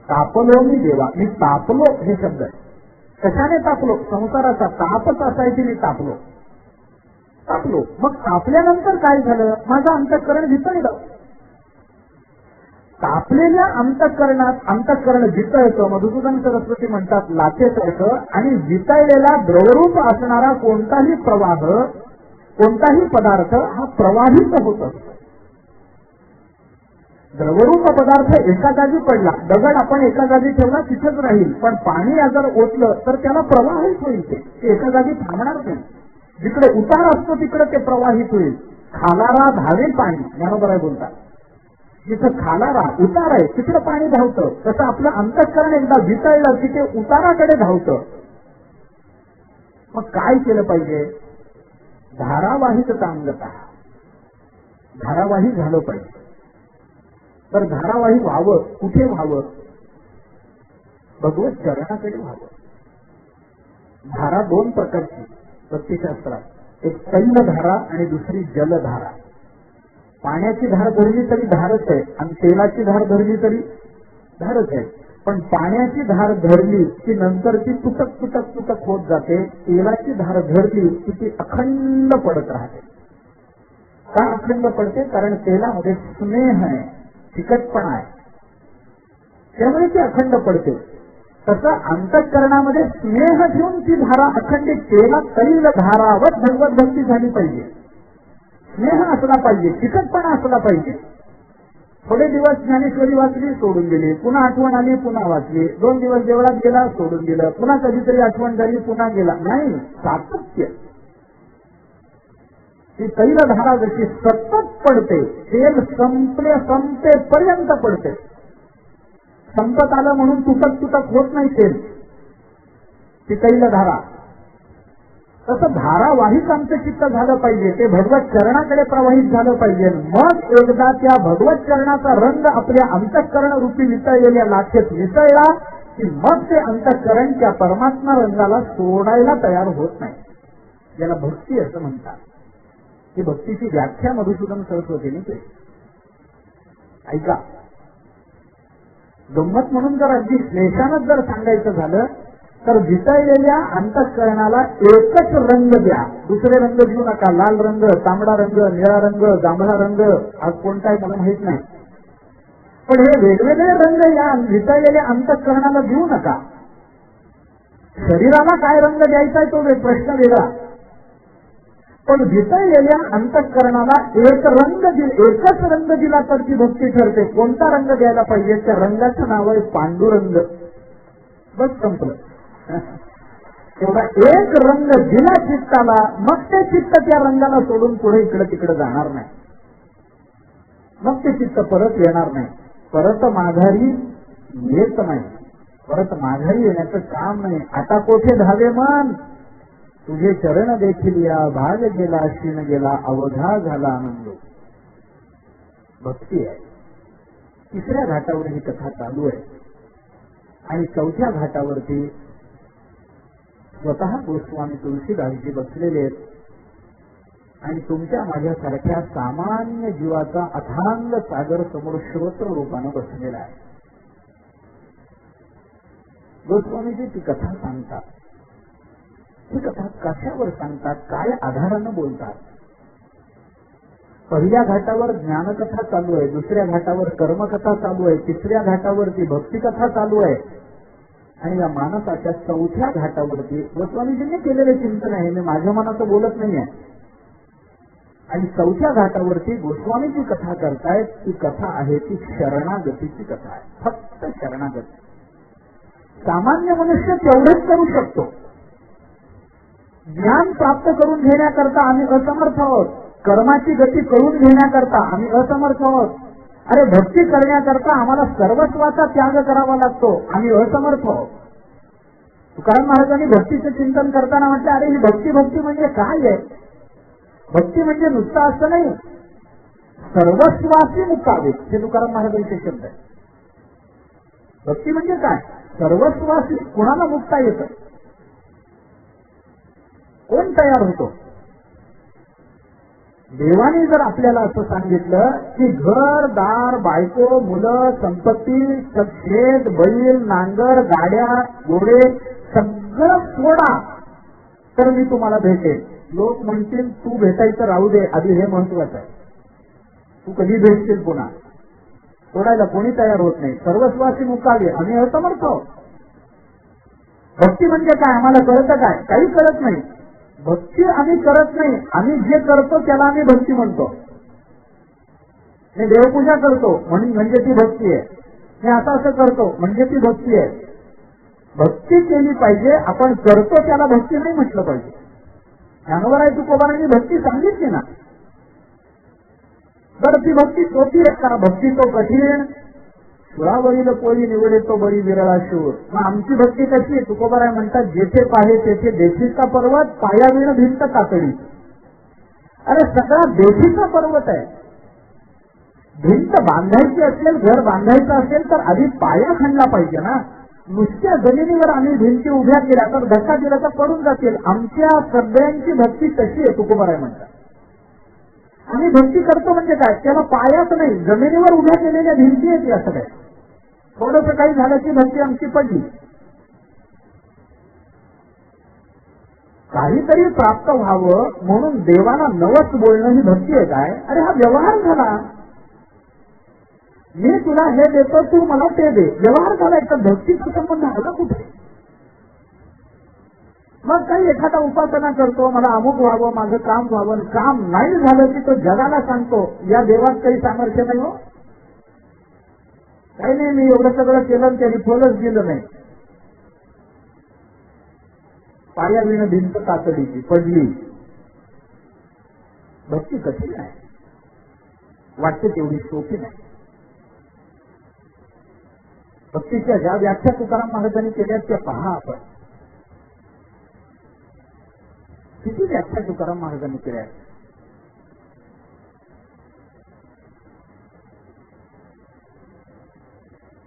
[SPEAKER 1] तापलो मी देवा. मी तापलो हे शब्द आहे. कशाने तापलो? संसाराचा तापच असायची, मी तापलो. मग तापल्यानंतर काय झालं? माझं अंतःकरण वितळलं. तापलेल्या अंतःकरण वितळतं. मधुसूदन सरस्वती म्हणतात लाखेसारखं. आणि वितळलेला द्रवरूप असणारा कोणताही प्रवाह, कोणताही पदार्थ हा प्रवाहित होत असतो. द्रवरूप पदार्थ एका जागी पडला, दगड आपण एका जागी ठेवला तिथेच राहील, पण पाणी जर ओतलं तर त्याला प्रवाहित होईल. ते एका जागी थांबणार नाही. जिकडे उतार असतो तिकडे ते प्रवाहित होईल. खालारा धावेल पाणी, बरोबर आहे बोलतात. जिथं खालारा उतार आहे तिकडे पाणी धावतं. तसं आपलं अंतःकरण एकदा वितळलं की ते उताराकडे धावतं. मग काय केलं पाहिजे? धारावाहिक अंगता, धारावाही झालं पाहिजे. तर धारावाही व्हावं, कुठे व्हावं? भगवत चरणाकडे व्हावं. धारा दोन प्रकारची भक्तिशास्त्रात, एक तैलधारा आणि दुसरी जलधारा. पाण्याची धार धरली तरी धारच आहे आणि तेलाची धार धरली तरी धारच आहे. पण पाण्याची धार धरली की नंतर ती तुटक होत जाते. तेलाची धार धरली की ती अखंड पडत राहते. का अखंड पडते? कारण तेलामध्ये स्नेह आहे, चिकटपणा आहे, त्यामुळे ती अखंड पडते. तसं अंतःकरणामध्ये स्नेह घेऊन ती धारा अखंडित, तेला तैल धारावत भगवत भक्ती झाली पाहिजे. स्नेह असला पाहिजे, चिकटपणा असला पाहिजे. थोडे दिवस ज्ञानेश्वरी वाचली, सोडून दिली, पुन्हा आठवण आली, पुन्हा वाचली, 2 दिवस देवळात गेला, सोडून दिलं, पुन्हा कधीतरी आठवण झाली, पुन्हा गेला. नाही, सातत्य. ती तैलधारा जशी सतत पडते, तेल संपेपर्यंत पडते. संपत आलं म्हणून तुटक होत नाही तेल, ती तैलधारा. तसं धारावाहिक आमचं चित्त झालं पाहिजे. ते भगवत चरणाकडे प्रवाहित झालं पाहिजे. मग एकदा त्या भगवत चरणाचा रंग आपल्या अंतःकरण रूपी वितळलेल्या लाखेत मिसळला की मग ते अंतःकरण त्या परमात्मा रंगाला सोडायला तयार होत नाही. याला भक्ती असं म्हणतात. ही भक्तीची व्याख्या मधुसूदन सरस्वतीने केली. ऐका, गंमत म्हणून जर अगदी श्लेषानच जर सांगायचं झालं तर वितळलेल्या अंतःकरणाला एकच रंग द्या, दुसरे रंग देऊ नका. लाल रंग, तांबडा रंग, निळा रंग, जांभळा रंग, आज कोणता आहे मला माहित नाही, पण हे वेगवेगळे रंग या वितळलेल्या अंतःकरणाला देऊ नका. शरीराला काय रंग द्यायचा आहे तो प्रश्न वेगळा, पण वितळलेल्या अंतःकरणाला एकच रंग दिला तर ती भक्ती ठरते. कोणता रंग द्यायला पाहिजे? त्या रंगाचं नाव आहे पांडुरंग. बस संपलं. एवढा एक रंग दिला चित्ताला, मग ते चित्त त्या रंगाला सोडून पुढे इकडे तिकडे जाणार नाही. मग ते चित्त परत येणार नाही, परत माघारी येत नाही, परत माघारी येण्याचं काम नाही. आता कोठे धावे मन, तुझे चरण देखील या, भाग गेला अशीन गेला, अवघा झाला आनंद. भक्ती आहे. तिसऱ्या घाटावर ही कथा चालू आहे आणि चौथ्या घाटावरती स्वतः गोस्वामी तुलसीदासजी बसलेले आहेत आणि तुमच्या माझ्यासारख्या सामान्य जीवाचा अथांग सागर समोर श्रोत्र रूपानं बसलेला आहे. गोस्वामीजी ती कथा सांगतात. ही कथा कशावर सांगतात, काय आधारानं बोलतात? पहिल्या घाटावर ज्ञानकथा चालू आहे, दुसऱ्या घाटावर कर्मकथा चालू आहे, तिसऱ्या घाटावरती भक्तिकथा चालू आहे आणि या मानसाच्या चौथ्या घाटावरती गोस्वामीजींनी केलेले चिंतन आहे, मी माझ्या मनाचं बोलत नाहीये. आणि चौथ्या घाटावरती गोस्वामीची कथा करतायत. ती कथा आहे ती शरणागतीची कथा आहे, फक्त शरणागती. सामान्य मनुष्य तेवढंच करू शकतो. ज्ञान प्राप्त करून घेण्याकरता आम्ही असमर्थ आहोत, कर्माची गती करून घेण्याकरता आम्ही असमर्थ आहोत. अरे भक्ती करण्याकरता आम्हाला सर्वस्वाचा त्याग करावा लागतो, आम्ही असमर्थ आहोत. तुकाराम महाराजांनी भक्तीचं चिंतन करताना म्हटलं, अरे ही भक्ती म्हणजे काय आहे? भक्ती म्हणजे नुसतं असं नाही, सर्वस्वासी मुक्तावे, हे तुकाराम महाराजांचे शब्द आहे. भक्ती म्हणजे काय? सर्वस्वासी. कुणाला मुक्ता येतं? कोण तयार होतो? देवाने जर आपल्याला असं सांगितलं की घर दार बायको मुलं संपत्ती शेत बैल नांगर गाड्या घोडे सगळं सोडा तर मी तुम्हाला भेटेन. लोक म्हणतील तू भेटायचं राहू दे, आधी हे महत्वाचं आहे, तू कधी भेटशील पुन्हा. सोडायला कोणी तयार होत नाही. सर्वस्वासी मुकावे, आम्ही असमर्थ आहोत. भक्ती म्हणजे काय आम्हाला कळतं काय? काही कळत नाही. भक्ती आम्ही करत नाही, आम्ही जे करतो त्याला आम्ही भक्ती म्हणतो. मी देवपूजा करतो म्हणजे ती भक्ती आहे, मी असं करतो म्हणजे ती भक्ती आहे. भक्ती केली पाहिजे, आपण करतो त्याला भक्ती नाही म्हटलं पाहिजे. ज्ञानोबराय तुकोबारांनी भक्ती सांगितली ना. तर ती भक्ती सोपी आहे का? भक्ती तो कठीण. सुरावरील पोळी निवडे तो बरी विरळा शूर. मग आमची भक्ती कशी आहे? तुकोबाराय म्हणतात, जेथे पाहे तेथे देशीचा पर्वत, पायाविण भिंत कातडी. अरे सगळा देशीचा पर्वत आहे. भिंत बांधायची असेल, घर बांधायचं असेल तर आधी पाया खणला पाहिजे ना. नुसत्या जमिनीवर आम्ही भिंती उभ्या केल्या तर धक्का दिला तर पडून जातील. आमच्या सगळ्यांची भक्ती कशी आहे? तुकोबाराय म्हणतात, आम्ही भक्ती करतो म्हणजे काय? त्याला पायाच नाही, जमिनीवर उभ्या केलेल्या भिंती आहेत. असं काय थोडंसं काही झालं की भक्ती आमची पडली. काहीतरी प्राप्त व्हावं म्हणून देवाला नवस बोलणं ही भक्ती आहे काय? अरे हा व्यवहार झाला. मी तुला हे देतो, तू मला ते दे. व्यवहार झाला. एक भक्तीचा संबंध आला कुठे? मग काही एखादा उपासना करतो, मला अमुक व्हावं, माझं काम व्हावं, काम नाही झालं की तो जगाला सांगतो या देवात काही सामर्थ्य नाही हो, काही नाही, मी एवढं सगळं केलं त्यांनी फलच दिलं नाही. पायाविण भिंत कातडीची पडली. भक्ती कशी नाही, वाटते तेवढी सोपी नाही. भक्तीच्या ज्या व्याख्या तुकाराम महाराजांनी केल्या त्या पहा आपण. किती व्याख्या तुकाराम महाराजांनी केल्या.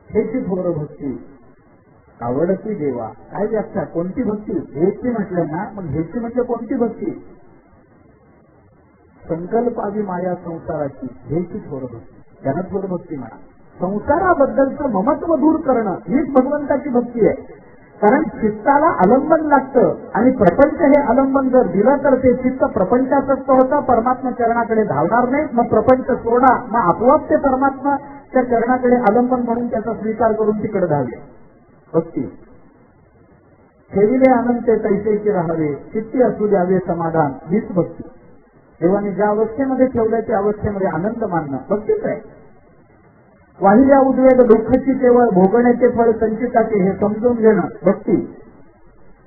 [SPEAKER 1] हेची थोडं भक्ती आवडती देवा. काय व्याख्या? कोणती भक्ती? हेची म्हटलं ना, मग हेची म्हणजे कोणती भक्ती? संकल्पावी माया संसाराची, हेची थोडं भक्ती. त्यांना थोडं भक्ती म्हणा. संसाराबद्दलचं ममत्व दूर करणं हीच भगवंताची भक्ती आहे. कारण चित्ताला आलंबन लागतं आणि प्रपंच हे आलंबन जर दिलं तर ते चित्त प्रपंचासक्त होतं, परमात्मा चरणाकडे धावणार नाही. मग प्रपंच सोडा, मग आपोआप ते परमात्मा त्या चरणाकडे आलंबन म्हणून त्याचा स्वीकार करून तिकडे धावले. भक्ती ठेविले अनंत तैसेची राहावे, चित्ती असू द्यावे समाधान, हीच भक्ती. देवाने ज्या अवस्थेमध्ये ठेवलंय त्या अवस्थेमध्ये आनंद मानणं भक्तीच आहे. वाहिल्या उद्वेग दुःखाची केवळ भोगण्याचे फळ संचिताचे हे समजून घेणं भक्ती.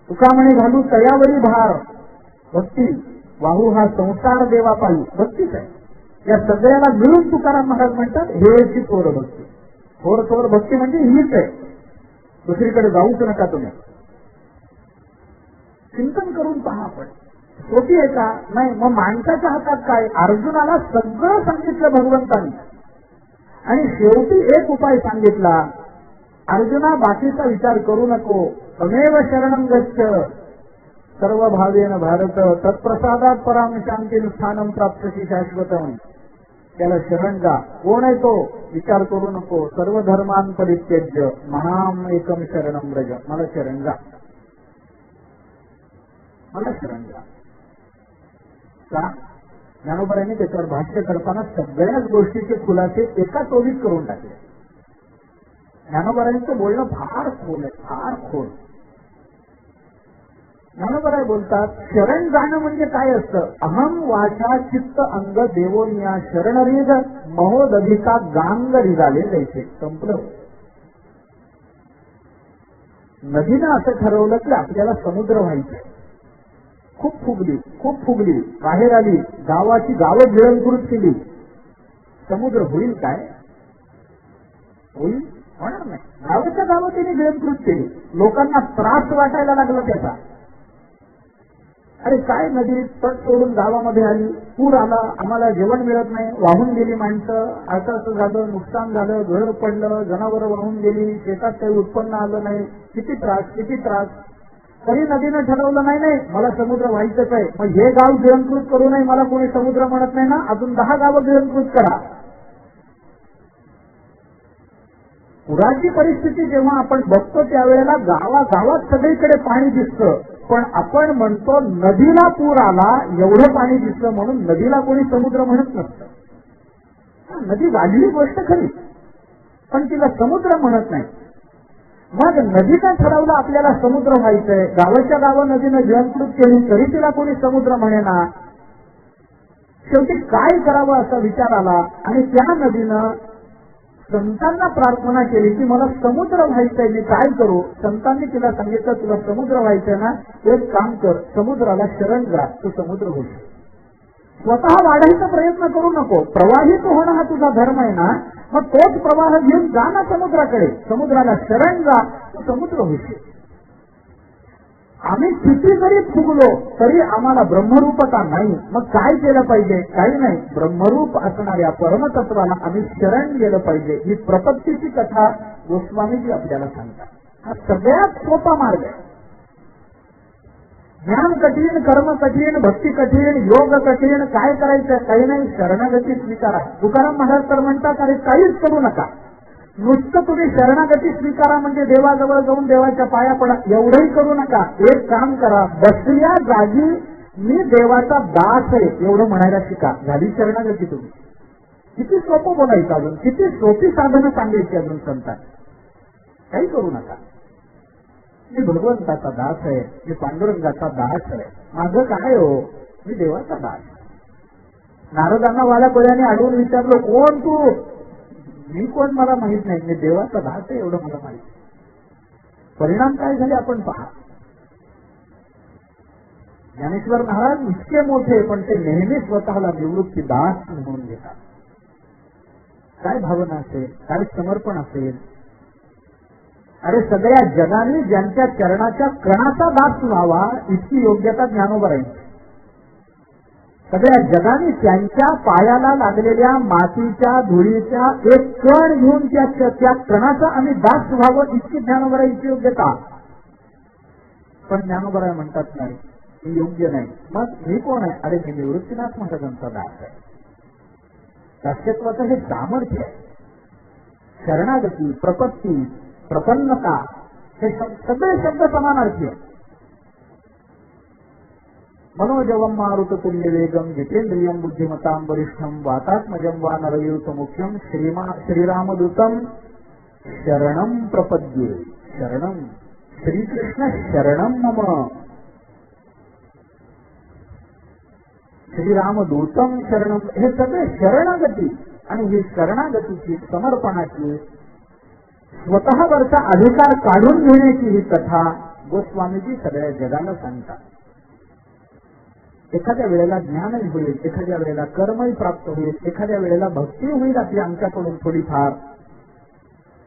[SPEAKER 1] तुका म्हणे घालू तयावरी भार, भक्ती. वाहू हा संसार देवा पायी, भक्तीच आहे. या सगळ्याला मिळून तुकाराम महाराज म्हणतात हे अशी थोर भक्ती. थोर भक्ती म्हणजे हीच आहे, दुसरीकडे जाऊच नका तुम्ही. चिंतन करून पहा. आपण सोपी आहे का? नाही. मग माणसाच्या हातात काय? अर्जुनाला सगळं सांगितलं भगवंतांनी आणि शेवटी एक उपाय सांगितला, अर्जुना बाकीचा विचार करू नको, तमेव शरणं गच्छ सर्व भावेन भारत तत्प्रसादात पराम शांती स्थानम प्राप्तसी शाश्वतम. त्याला शरण जा. कोण आहे तो? विचार करू नको. सर्व धर्मान परित्यज्य महाम एकम शरणं व्रज. मला शरण जा, मला शरण जा. का? ज्ञानोबरांनी त्याच्यावर भाष्य करताना सगळ्याच गोष्टीचे खुलासे एका टोळीत करून टाकले. ज्ञानोबरांचं बोलणं फार खोल आहे, फार खोल. ज्ञानोबराय बोलतात शरण जाणं म्हणजे काय असतं? अहम वाचा चित्त अंग देवोनिया शरणरीग महोदधिका गांग रिगाले जायचे. संपलं. नदीनं असं ठरवलं की आपल्याला समुद्र व्हायचं. खूप फुगली, बाहेर आली, गावाची गावं गिळंकृत केली. समुद्र होईल काय? होईल? होणार नाही. गावाच्या गावं त्यांनी गिळंकृत केली. लोकांना त्रास वाटायला लागला त्याचा. अरे काय नदी तट सोडून गावामध्ये आली, पूर आला, आम्हाला जेवण मिळत नाही, वाहून गेली माणसं, असं झालं, नुकसान झालं, घर पडलं, जनावरं वाहून गेली, शेतात काही उत्पन्न आलं नाही, किती त्रास. तरी नदीनं ठरवलं नाही मला समुद्र व्हायचंच आहे. मग हे गाव गिळंकृत करू नये, मला कोणी समुद्र म्हणत नाही ना, अजून 10 गावं गिळंकृत करा. पुराची परिस्थिती जेव्हा आपण बघतो त्यावेळेला गावागावात सगळीकडे पाणी दिसतं, पण आपण म्हणतो नदीला पूर आला एवढं पाणी दिसलं म्हणून नदीला कोणी समुद्र म्हणत नसतं. नदी वाढली गोष्ट खरी, पण तिला समुद्र म्हणत नाही. मग नदीनं ठरवलं आपल्याला समुद्र व्हायचंय, गावाच्या गावं नदीनं गिळंकृत केली तरी तिला कोणी समुद्र म्हणेना. शेवटी काय करावं असा विचार आला आणि त्या नदीनं संतांना प्रार्थना केली की मला समुद्र व्हायचंय, मी काय करू? संतांनी तिला सांगितलं तुला समुद्र व्हायचंय ना, एक काम कर, समुद्राला शरण जा, तू समुद्र होईल. स्वतः वाढायचा प्रयत्न करू नको. प्रवाहित होणं हा तुझा धर्म आहे ना, मग तोच प्रवाह घेऊन जा ना समुद्राकडे. समुद्राला शरण जा, तू समुद्र होईल. आम्ही किती जरी फुगलो तरी आम्हाला ब्रह्मरूपता नाही. मग काय केलं पाहिजे? काही नाही, ब्रह्मरूप असणाऱ्या परमतत्वाला आम्ही शरण गेलं पाहिजे. ही प्रपत्तीची कथा गोस्वामीजी आपल्याला सांगतात. हा सगळ्यात सोपा मार्ग आहे. ज्ञान कठीण, कर्म कठीण, भक्ती कठीण, योग कठीण, काय करायचं? काही नाही, शरणागती स्वीकारा. तुकाराम महाराज तर म्हणतात अरे काहीच करू नका, नुसतं तुम्ही शरणागती स्वीकारा, म्हणजे देवाजवळ जाऊन देवाच्या पाया पडा, एवढंही करू नका. एक काम करा, बसल्या जागी मी देवाचा दास आहे एवढं म्हणायला शिका. झाली शरणागती तुम्ही. किती सोपं बोलायचं, अजून किती सोपी साधनं सांगायची अजून संतांनी. काही करू नका. मी भगवंताचा दास आहे, मी पांडुरंगाचा दास आहे, माझं काय हो, मी देवाचा दास. नारदांना वालाकोळ्याने अडवून विचारलं कोण तू? मी कोण मला माहित नाही, मी देवाचा दास आहे एवढं मला माहित. परिणाम काय झाले आपण पहा. ज्ञानेश्वर महाराज इतके मोठे, पण ते नेहमी स्वतःला निवृत्ती दास म्हणून घेतात. काय भावना असेल, काय समर्पण असेल. अरे सगळ्या जगाने ज्यांच्या चरणाच्या कणाचा दास व्हावा इतकी योग्यता ज्ञानोबरांची. सगळ्या जगाने त्यांच्या पायाला लागलेल्या मातीच्या धुळीच्या एक कण घेऊन त्या कणाचा आम्ही दास व्हावं इतकी ज्ञानोबरांची योग्यता. पण ज्ञानोबराय म्हणतात नाही, ही योग्य नाही. मग मी कोण आहे? अरे मी निवृत्तीनाथ महाराजांचा दास आहे. दास्यत्वाचं हे सामर्थ्य आहे. शरणागती, प्रपत्ती, प्रपन्नता हे सगळे शब्द समानार्थी आहे. मनोजवम मारुत तुल्य वेगम जितेंद्रियम बुद्धिमतां वरिष्ठम वातात्मजम वा नरयूत मुख्यम श्रीरामदूतम शरणम प्रपद्ये. शरणम श्रीकृष्ण शरणम मम. श्रीरामदूतम शरणम, हे सगळे शरणागती. आणि ही शरणागतीची, समर्पणाची, स्वतःवरचा अधिकार काढून घेण्याची ही कथा गोस्वामीजी सगळ्या जगाला सांगतात. एखाद्या वेळेला ज्ञानही होईल, एखाद्या वेळेला कर्मही प्राप्त होईल, एखाद्या वेळेला भक्ती होईल आपली आमच्याकडून थोडीफार.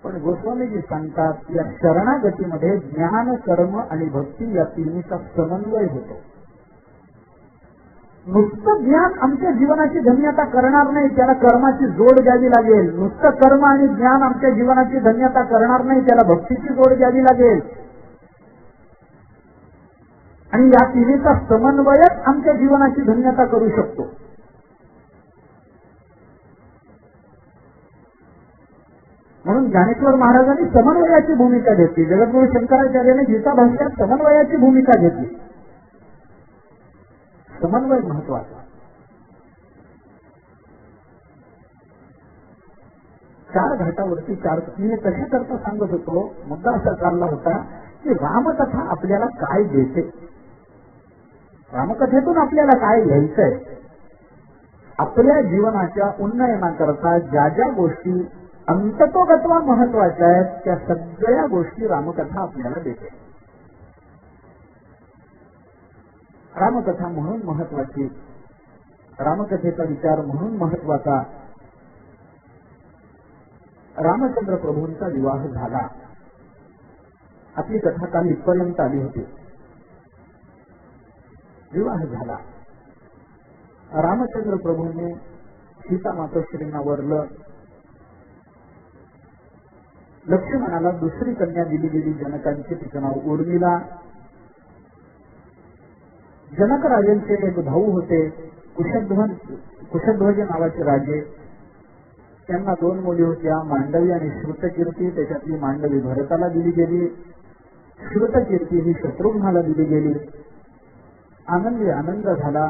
[SPEAKER 1] पण गोस्वामीजी सांगतात या शरणागतीमध्ये ज्ञान, कर्म आणि भक्ती या तिन्हीचा समन्वय होतो. नुसतं ज्ञान आमच्या जीवनाची धन्यता करणार नाही, त्याला कर्माची जोड द्यावी लागेल. नुसतं कर्म आणि ज्ञान आमच्या जीवनाची धन्यता करणार नाही, त्याला भक्तीची जोड द्यावी लागेल. आणि या तिन्हीचा समन्वयच आमच्या जीवनाची धन्यता करू शकतो. म्हणून ज्ञानेश्वर महाराजांनी समन्वयाची भूमिका घेतली. जगद्गुरु शंकराचार्याने गीता भाष्यात समन्वयाची भूमिका घेतली. समन्वय महत्वाचा. 4 घाटावरती 4 मी कशा करता सांगत होतो, मुद्दा असा चालला होता की रामकथा आपल्याला काय देते, रामकथेतून आपल्याला काय घ्यायचंय. आपल्या जीवनाच्या उन्नयनाकरता ज्या ज्या गोष्टी अंततोगत्वा महत्वाच्या आहेत त्या सगळ्या गोष्टी रामकथा आपल्याला देते. रामकथा म्हणून महत्वाची, रामकथेचा विचार म्हणून महत्वाचा. रामचंद्र प्रभूंचा विवाह झाला. आपली कथा काल इथपर्यंत आली होती. विवाह झाला. रामचंद्र प्रभूंनी सीता मातोश्रींना वरलं. लक्ष्मणाला दुसरी कन्या दिली गेली जनकांची, तिचं नाव उर्मिला. जनक राजांचे एक भाऊ होते कुशध्वज नावाचे राजे. त्यांना 2 मुली होत्या, मांडवी आणि श्रुतकीर्ती. त्याच्यातली मांडवी भरताला दिली गेली, श्रुतकीर्ती ही शत्रुघ्नाला दिली गेली. आनंद झाला.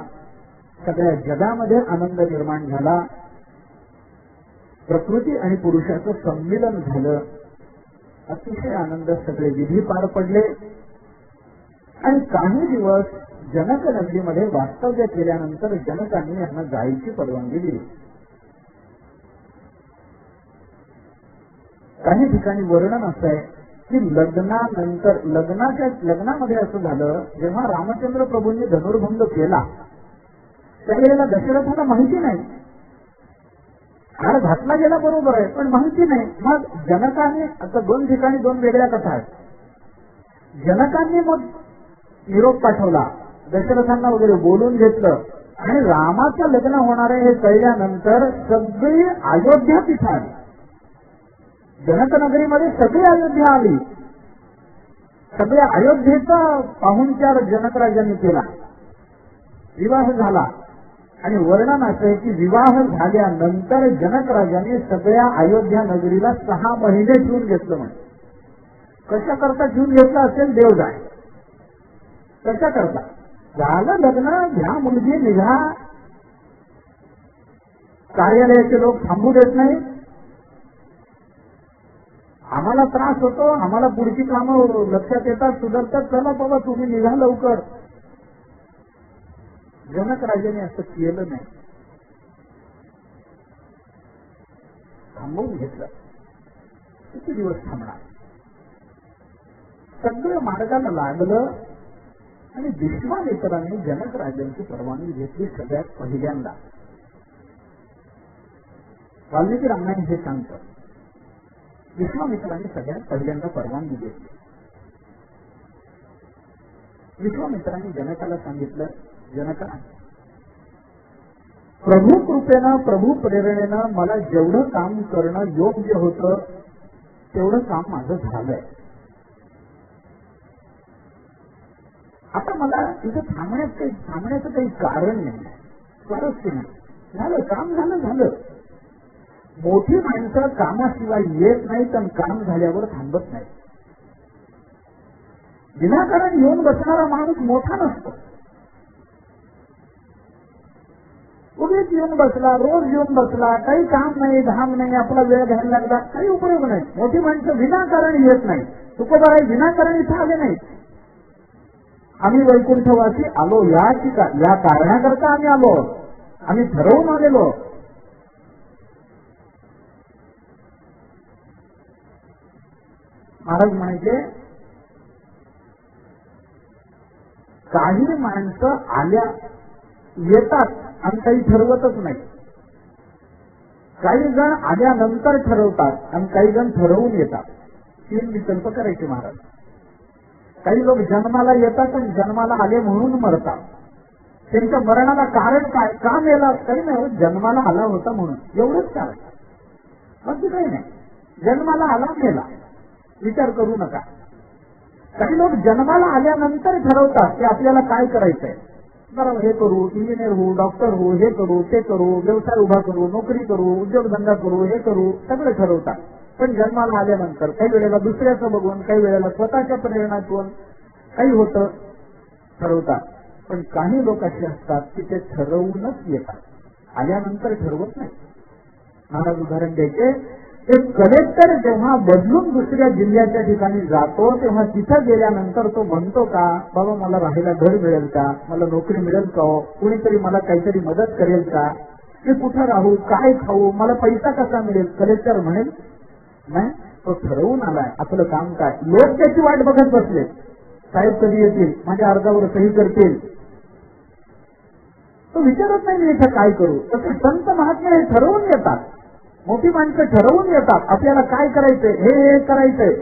[SPEAKER 1] सगळ्या जगामध्ये आनंद निर्माण झाला. प्रकृती आणि पुरुषाचं संमिलन झालं. अतिशय आनंद, सगळे विधी पार पडले. आणि काही दिवस जनक नगरीमध्ये वास्तव्य केल्यानंतर जनकांनी यांना जायची परवानगी दिली. काही ठिकाणी वर्णन असं आहे की लग्नानंतर लग्नामध्ये असं झालं, जेव्हा रामचंद्र प्रभूंनी धनुर्भंग केला त्यावेळेला दशरथाला माहिती नाही. हार घातला गेला बरोबर आहे, पण माहिती नाही. मग जनकाने, आता 2 ठिकाणी 2 वेगळ्या कथा आहेत. जनकांनी मग निरोप पाठवला, दशरथांना वगैरे बोलून घेतलं आणि रामाचं लग्न होणार आहे हे कळल्यानंतर सगळी अयोध्या तिथे आली. जनकनगरीमध्ये सगळी अयोध्या आली. सगळ्या अयोध्येचा पाहुणचार जनकराजांनी केला. विवाह झाला. आणि वर्णन असं आहे की विवाह झाल्यानंतर जनकराजांनी सगळ्या अयोध्या नगरीला 6 महिने ठेवून घेतलं. म्हणजे कशा करता ठेवून घेतलं असेल देव जाणे. कशा करता झालं लग्न, घ्या मुलगी, निघा. कार्यालयाचे लोक थांबू देत नाही. आम्हाला त्रास होतो, आम्हाला पुढची कामं लक्षात येतात, सुधारतात. चला बाबा तुम्ही निघा लवकर. जनकराजाने असं केलं नाही, थांबवून घेतलं. किती दिवस थांबणार. सगळं मार्गाला लागलं आणि विश्वामित्रांनी जनकराजांची परवानगी घेतली सगळ्यात पहिल्यांदा. वाल्मिकी रामायण हे सांगतं, विश्वामित्रांनी सगळ्यात पहिल्यांदा परवानगी घेतली. विश्वामित्रांनी जनकाला सांगितलं, जनका, प्रभू कृपेनं, प्रभू प्रेरणेनं मला जेवढं काम करणं योग्य होतं तेवढं काम माझं झालंय. आता मला इथं थांबण्याचं काही कारण नाही, स्वारस्य नाही. झालं काम, झालं. मोठी माणसं कामाशिवाय येत नाहीत आणि काम झाल्यावर थांबत नाही. विनाकारण येऊन बसणारा माणूस मोठा नसतो. उगीच येऊन बसला, रोज येऊन बसला, काही काम नाही, धाम नाही, आपला वेळ घ्यायला लागला, काही उपयोग नाही. मोठी माणसं विनाकारण येत नाही. तुकोबाराय विनाकारण इथं आले नाही. आम्ही वैकुंठवासी आलो या कारणाकरता आम्ही आलो. आम्ही ठरवून आलेलो. महाराज म्हणायचे, काही माणसं आल्या येतात आणि काही ठरवतच नाही. काही जण आल्यानंतर ठरवतात आणि काही जण ठरवून येतात. 3 विकल्प करायचे महाराज. काही लोक जन्माला येतात आणि जन्माला आले म्हणून मरतात. त्यांच्या मरणाला कारण काय, का मेला, काही नाही, जन्माला आला होता म्हणून, एवढंच कारण, बाकी काही नाही. जन्माला आला मेला, विचार करू नका. काही लोक जन्माला आल्यानंतर ठरवतात की आपल्याला काय करायचंय. बरोबर, हे करू, इंजिनियर होऊ, डॉक्टर होऊ, हे करू, ते करू, व्यवसाय उभा करू, नोकरी करू, उद्योगधंदा करू, हे करू, सगळं ठरवतात. पण जन्माला आल्यानंतर काही वेळेला दुसऱ्याचं बघून, काही वेळेला स्वतःच्या प्रेरणातून काही होतं, ठरवतात. पण काही लोक असे असतात की ते ठरवूनच येतात, आल्यानंतर ठरवत नाही. महाराज उदाहरण द्यायचे, एक कलेक्टर जेव्हा बदलून दुसऱ्या जिल्ह्याच्या ठिकाणी जातो तेव्हा तिथं गेल्यानंतर तो म्हणतो का, बाबा मला राहायला घर मिळेल का, मला नोकरी मिळेल का, कुणीतरी मला काहीतरी मदत करेल का, मी कुठं राहू, काय खाऊ, मला पैसा कसा मिळेल. कलेक्टर म्हणेल नाही, तो ठरवून आलाय, आपलं काम काय. लोक त्याची वाट बघत बसले, साहेब कधी येतील, माझ्या अर्जावर सही करतील. तो विचारत नाही मी इथं काय करू. तसे संत महात्मे हे ठरवून येतात, मोठी माणसं ठरवून येतात, आपल्याला काय करायचंय, हे करायचंय.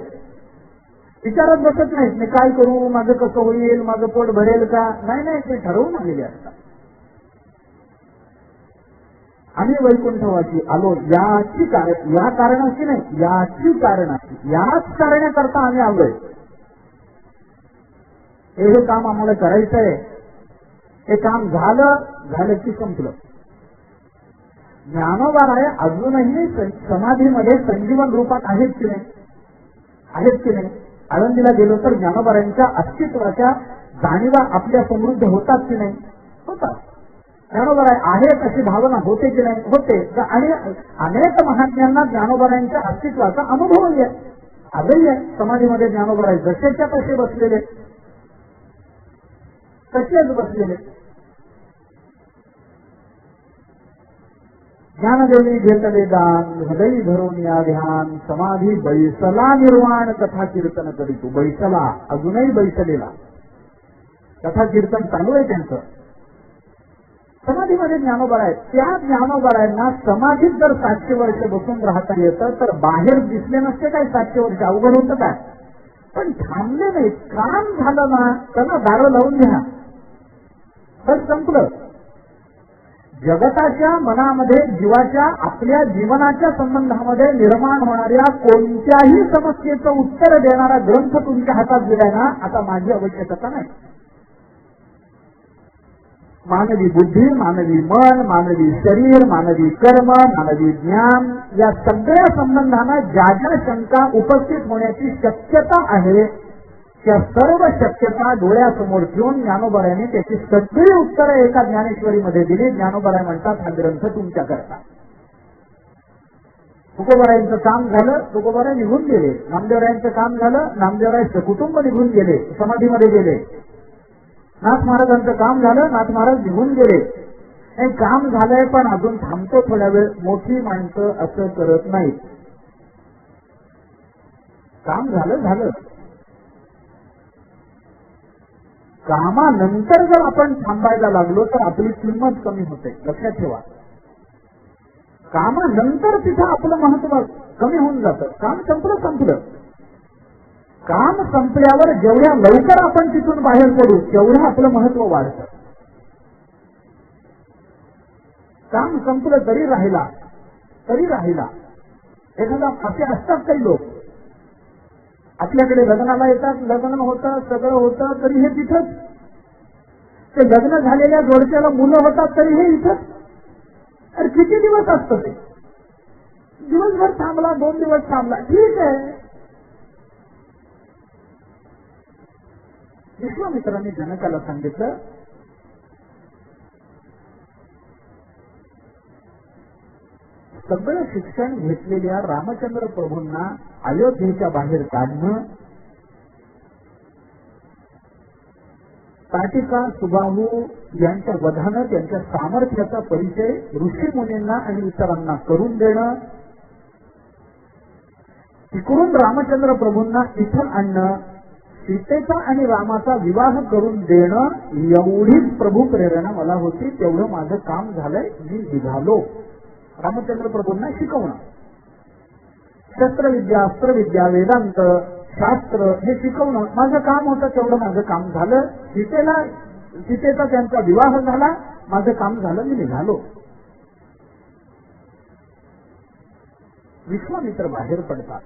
[SPEAKER 1] विचारत बसत नाहीत मी काय करू, माझं कसं होईल, माझं पोट भरेल का. नाही नाही, ते ठरवून आलेले असतात. आम्ही वैकुंठवासी आलो याची कारण, या कारणाची नाही, याची कारणाची, याच कारणाकरता आम्ही आलोय. हे काम आम्हाला करायचंय, हे काम झालं की संपलं. ज्ञानोबा राय अजूनही समाधीमध्ये संजीवन रूपात आहेत की नाही, आहेत की नाही. आळंदीला गेलो तर ज्ञानोबारायांच्या अस्तित्वाच्या जाणीवा आपल्या समृद्ध होतात की नाही, होतात. ज्ञानोबा आहेत अशी भावना होते की नाही, होते. आणि अनेक महात्म्यांना ज्ञानोबारायांच्या अस्तित्वाचा अनुभव आहे, आजही आहे. समाधीमध्ये ज्ञानोबा जसेच्या तसे बसलेले, तसेच बसलेले. ज्ञानदेवी घेतले दान, हृदयी धरून या ध्यान, समाधी बैसला निर्वाण, कथा कीर्तन करीतो. बैसला, अजूनही बैसलेला, कथा कीर्तन चालू आहे त्यांचं. समाधीमध्ये ज्ञानोबा आहेत. त्या ज्ञानोबारायांना समाधीत जर 700 वर्ष बसून राहता येतं तर बाहेर दिसले नसते काय 700 वर्ष, अवघड होतं काय. पण थांबले नाही, काम झालं ना, त्यांना दारं लावून घ्या, तर संपलं. जगताच्या मनामध्ये, जीवाच्या, आपल्या जीवनाच्या संबंधामध्ये निर्माण होणाऱ्या कोणत्याही समस्येचं उत्तर देणारा ग्रंथ तुमच्या हातात दिलाय ना, आता माझी आवश्यकता नाही. मानवी बुद्धी, मानवी मन, मानवी शरीर, मानवी कर्म, मानवी ज्ञान, या सगळ्या संबंधांना ज्या ज्या शंका उपस्थित होण्याची शक्यता आहे त्या सर्व शक्यता डोळ्यासमोर ठेवून ज्ञानोबारायांनी त्याची सगळी उत्तरं एका ज्ञानेश्वरीमध्ये दिली. ज्ञानोबाराय म्हणतात हा ग्रंथ तुमच्याकरता. तुकोबारायांचं काम झालं, तुकोबाराय निघून गेले. नामदेवरायांचं काम झालं, नामदेवराय सकुटुंब निघून गेले, समाधीमध्ये गेले. नाथ महाराजांचं काम झालं, नाथ महाराज निघून गेले. हे काम झालंय पण अजून थांबतो थोड्या वेळ. मोठी माणसं असं करत नाहीत. काम झालं, कामानंतर जर आपण थांबायला लागलो तर आपली किंमत कमी होते, लक्षात ठेवा. कामानंतर तिथं आपलं महत्व कमी होऊन जातं. काम संपलं. काम संपल्यावर जेवढ्या लवकर आपण तिथून बाहेर पडू तेवढं आपलं महत्व वाढतं. काम संपलं तरी राहिला. एखादा असे असतात काही लोक आपल्याकडे लग्नाला येतात, लग्न होतं, सगळं होतं, तरी हे तिथंच. ते लग्न झालेल्या जोडच्याला मुलं होतात तरी हे इथंच. अरे किती दिवस असतं ते? दिवसभर थांबला, 2 दिवस थांबला, ठीक आहे. विश्वामित्रांनी जनकाला सांगितलं, सगळं शिक्षण घेतलेल्या रामचंद्र प्रभूंना अयोध्येच्या बाहेर काढणं, ताटिका सुबाहू यांच्या वधानं त्यांच्या सामर्थ्याचा परिचय ऋषीमुनींना आणि इतरांना करून देणं, तिकडून रामचंद्र प्रभूंना इथं आणणं, सीतेचा आणि रामाचा विवाह करून देणं एवढीच प्रभू प्रेरणा मला होती. तेवढं माझं काम झालंय. मी निघालो रामचंद्र प्रभूंना शिकवणं. शस्त्रविद्या, अस्त्रविद्या, वेदांत, शास्त्र हे शिकवणं माझं काम होतं. तेवढं माझं काम झालं. सीतेचा त्यांचा विवाह झाला. माझं काम झालं. मी निघालो. विश्वामित्र बाहेर पडतात.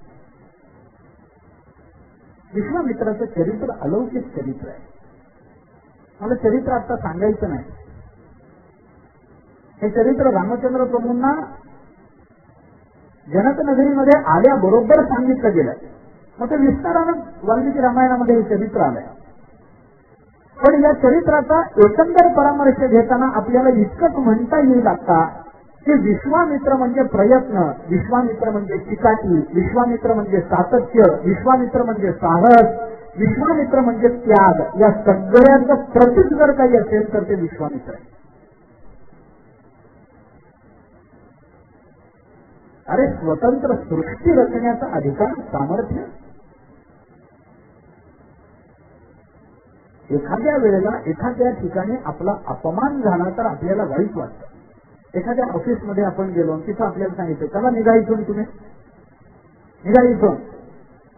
[SPEAKER 1] विश्वामित्राचं चरित्र अलौकिक चरित्र आहे. मला चरित्र आता सांगायचं नाही. हे चरित्र रामचंद्र प्रभूंना जनकनगरीमध्ये आल्याबरोबर सांगितलं गेलं. मग ते विस्तारानं वाल्मिकी रामायणामध्ये हे चरित्र आलंय. पण या चरित्राचा एकंदर परामर्श घेताना आपल्याला इतकंच म्हणता येईल आता की विश्वामित्र म्हणजे प्रयत्न, विश्वामित्र म्हणजे चिकाटी, विश्वामित्र म्हणजे सातत्य, विश्वामित्र म्हणजे साहस, विश्वामित्र म्हणजे त्याग. या सगळ्यांचं प्रतीक जर काही असेल तर ते विश्वामित्र आहे. अरे स्वतंत्र सृष्टी रचण्याचा अधिकार, सामर्थ्य. एखाद्या वेळेला एखाद्या ठिकाणी आपला अपमान झाला तर आपल्याला वाईट वाटतं. एखाद्या ऑफिसमध्ये आपण गेलो, तिथं आपल्याला सांगितलं चला निघायचं, तुम्ही निघायचं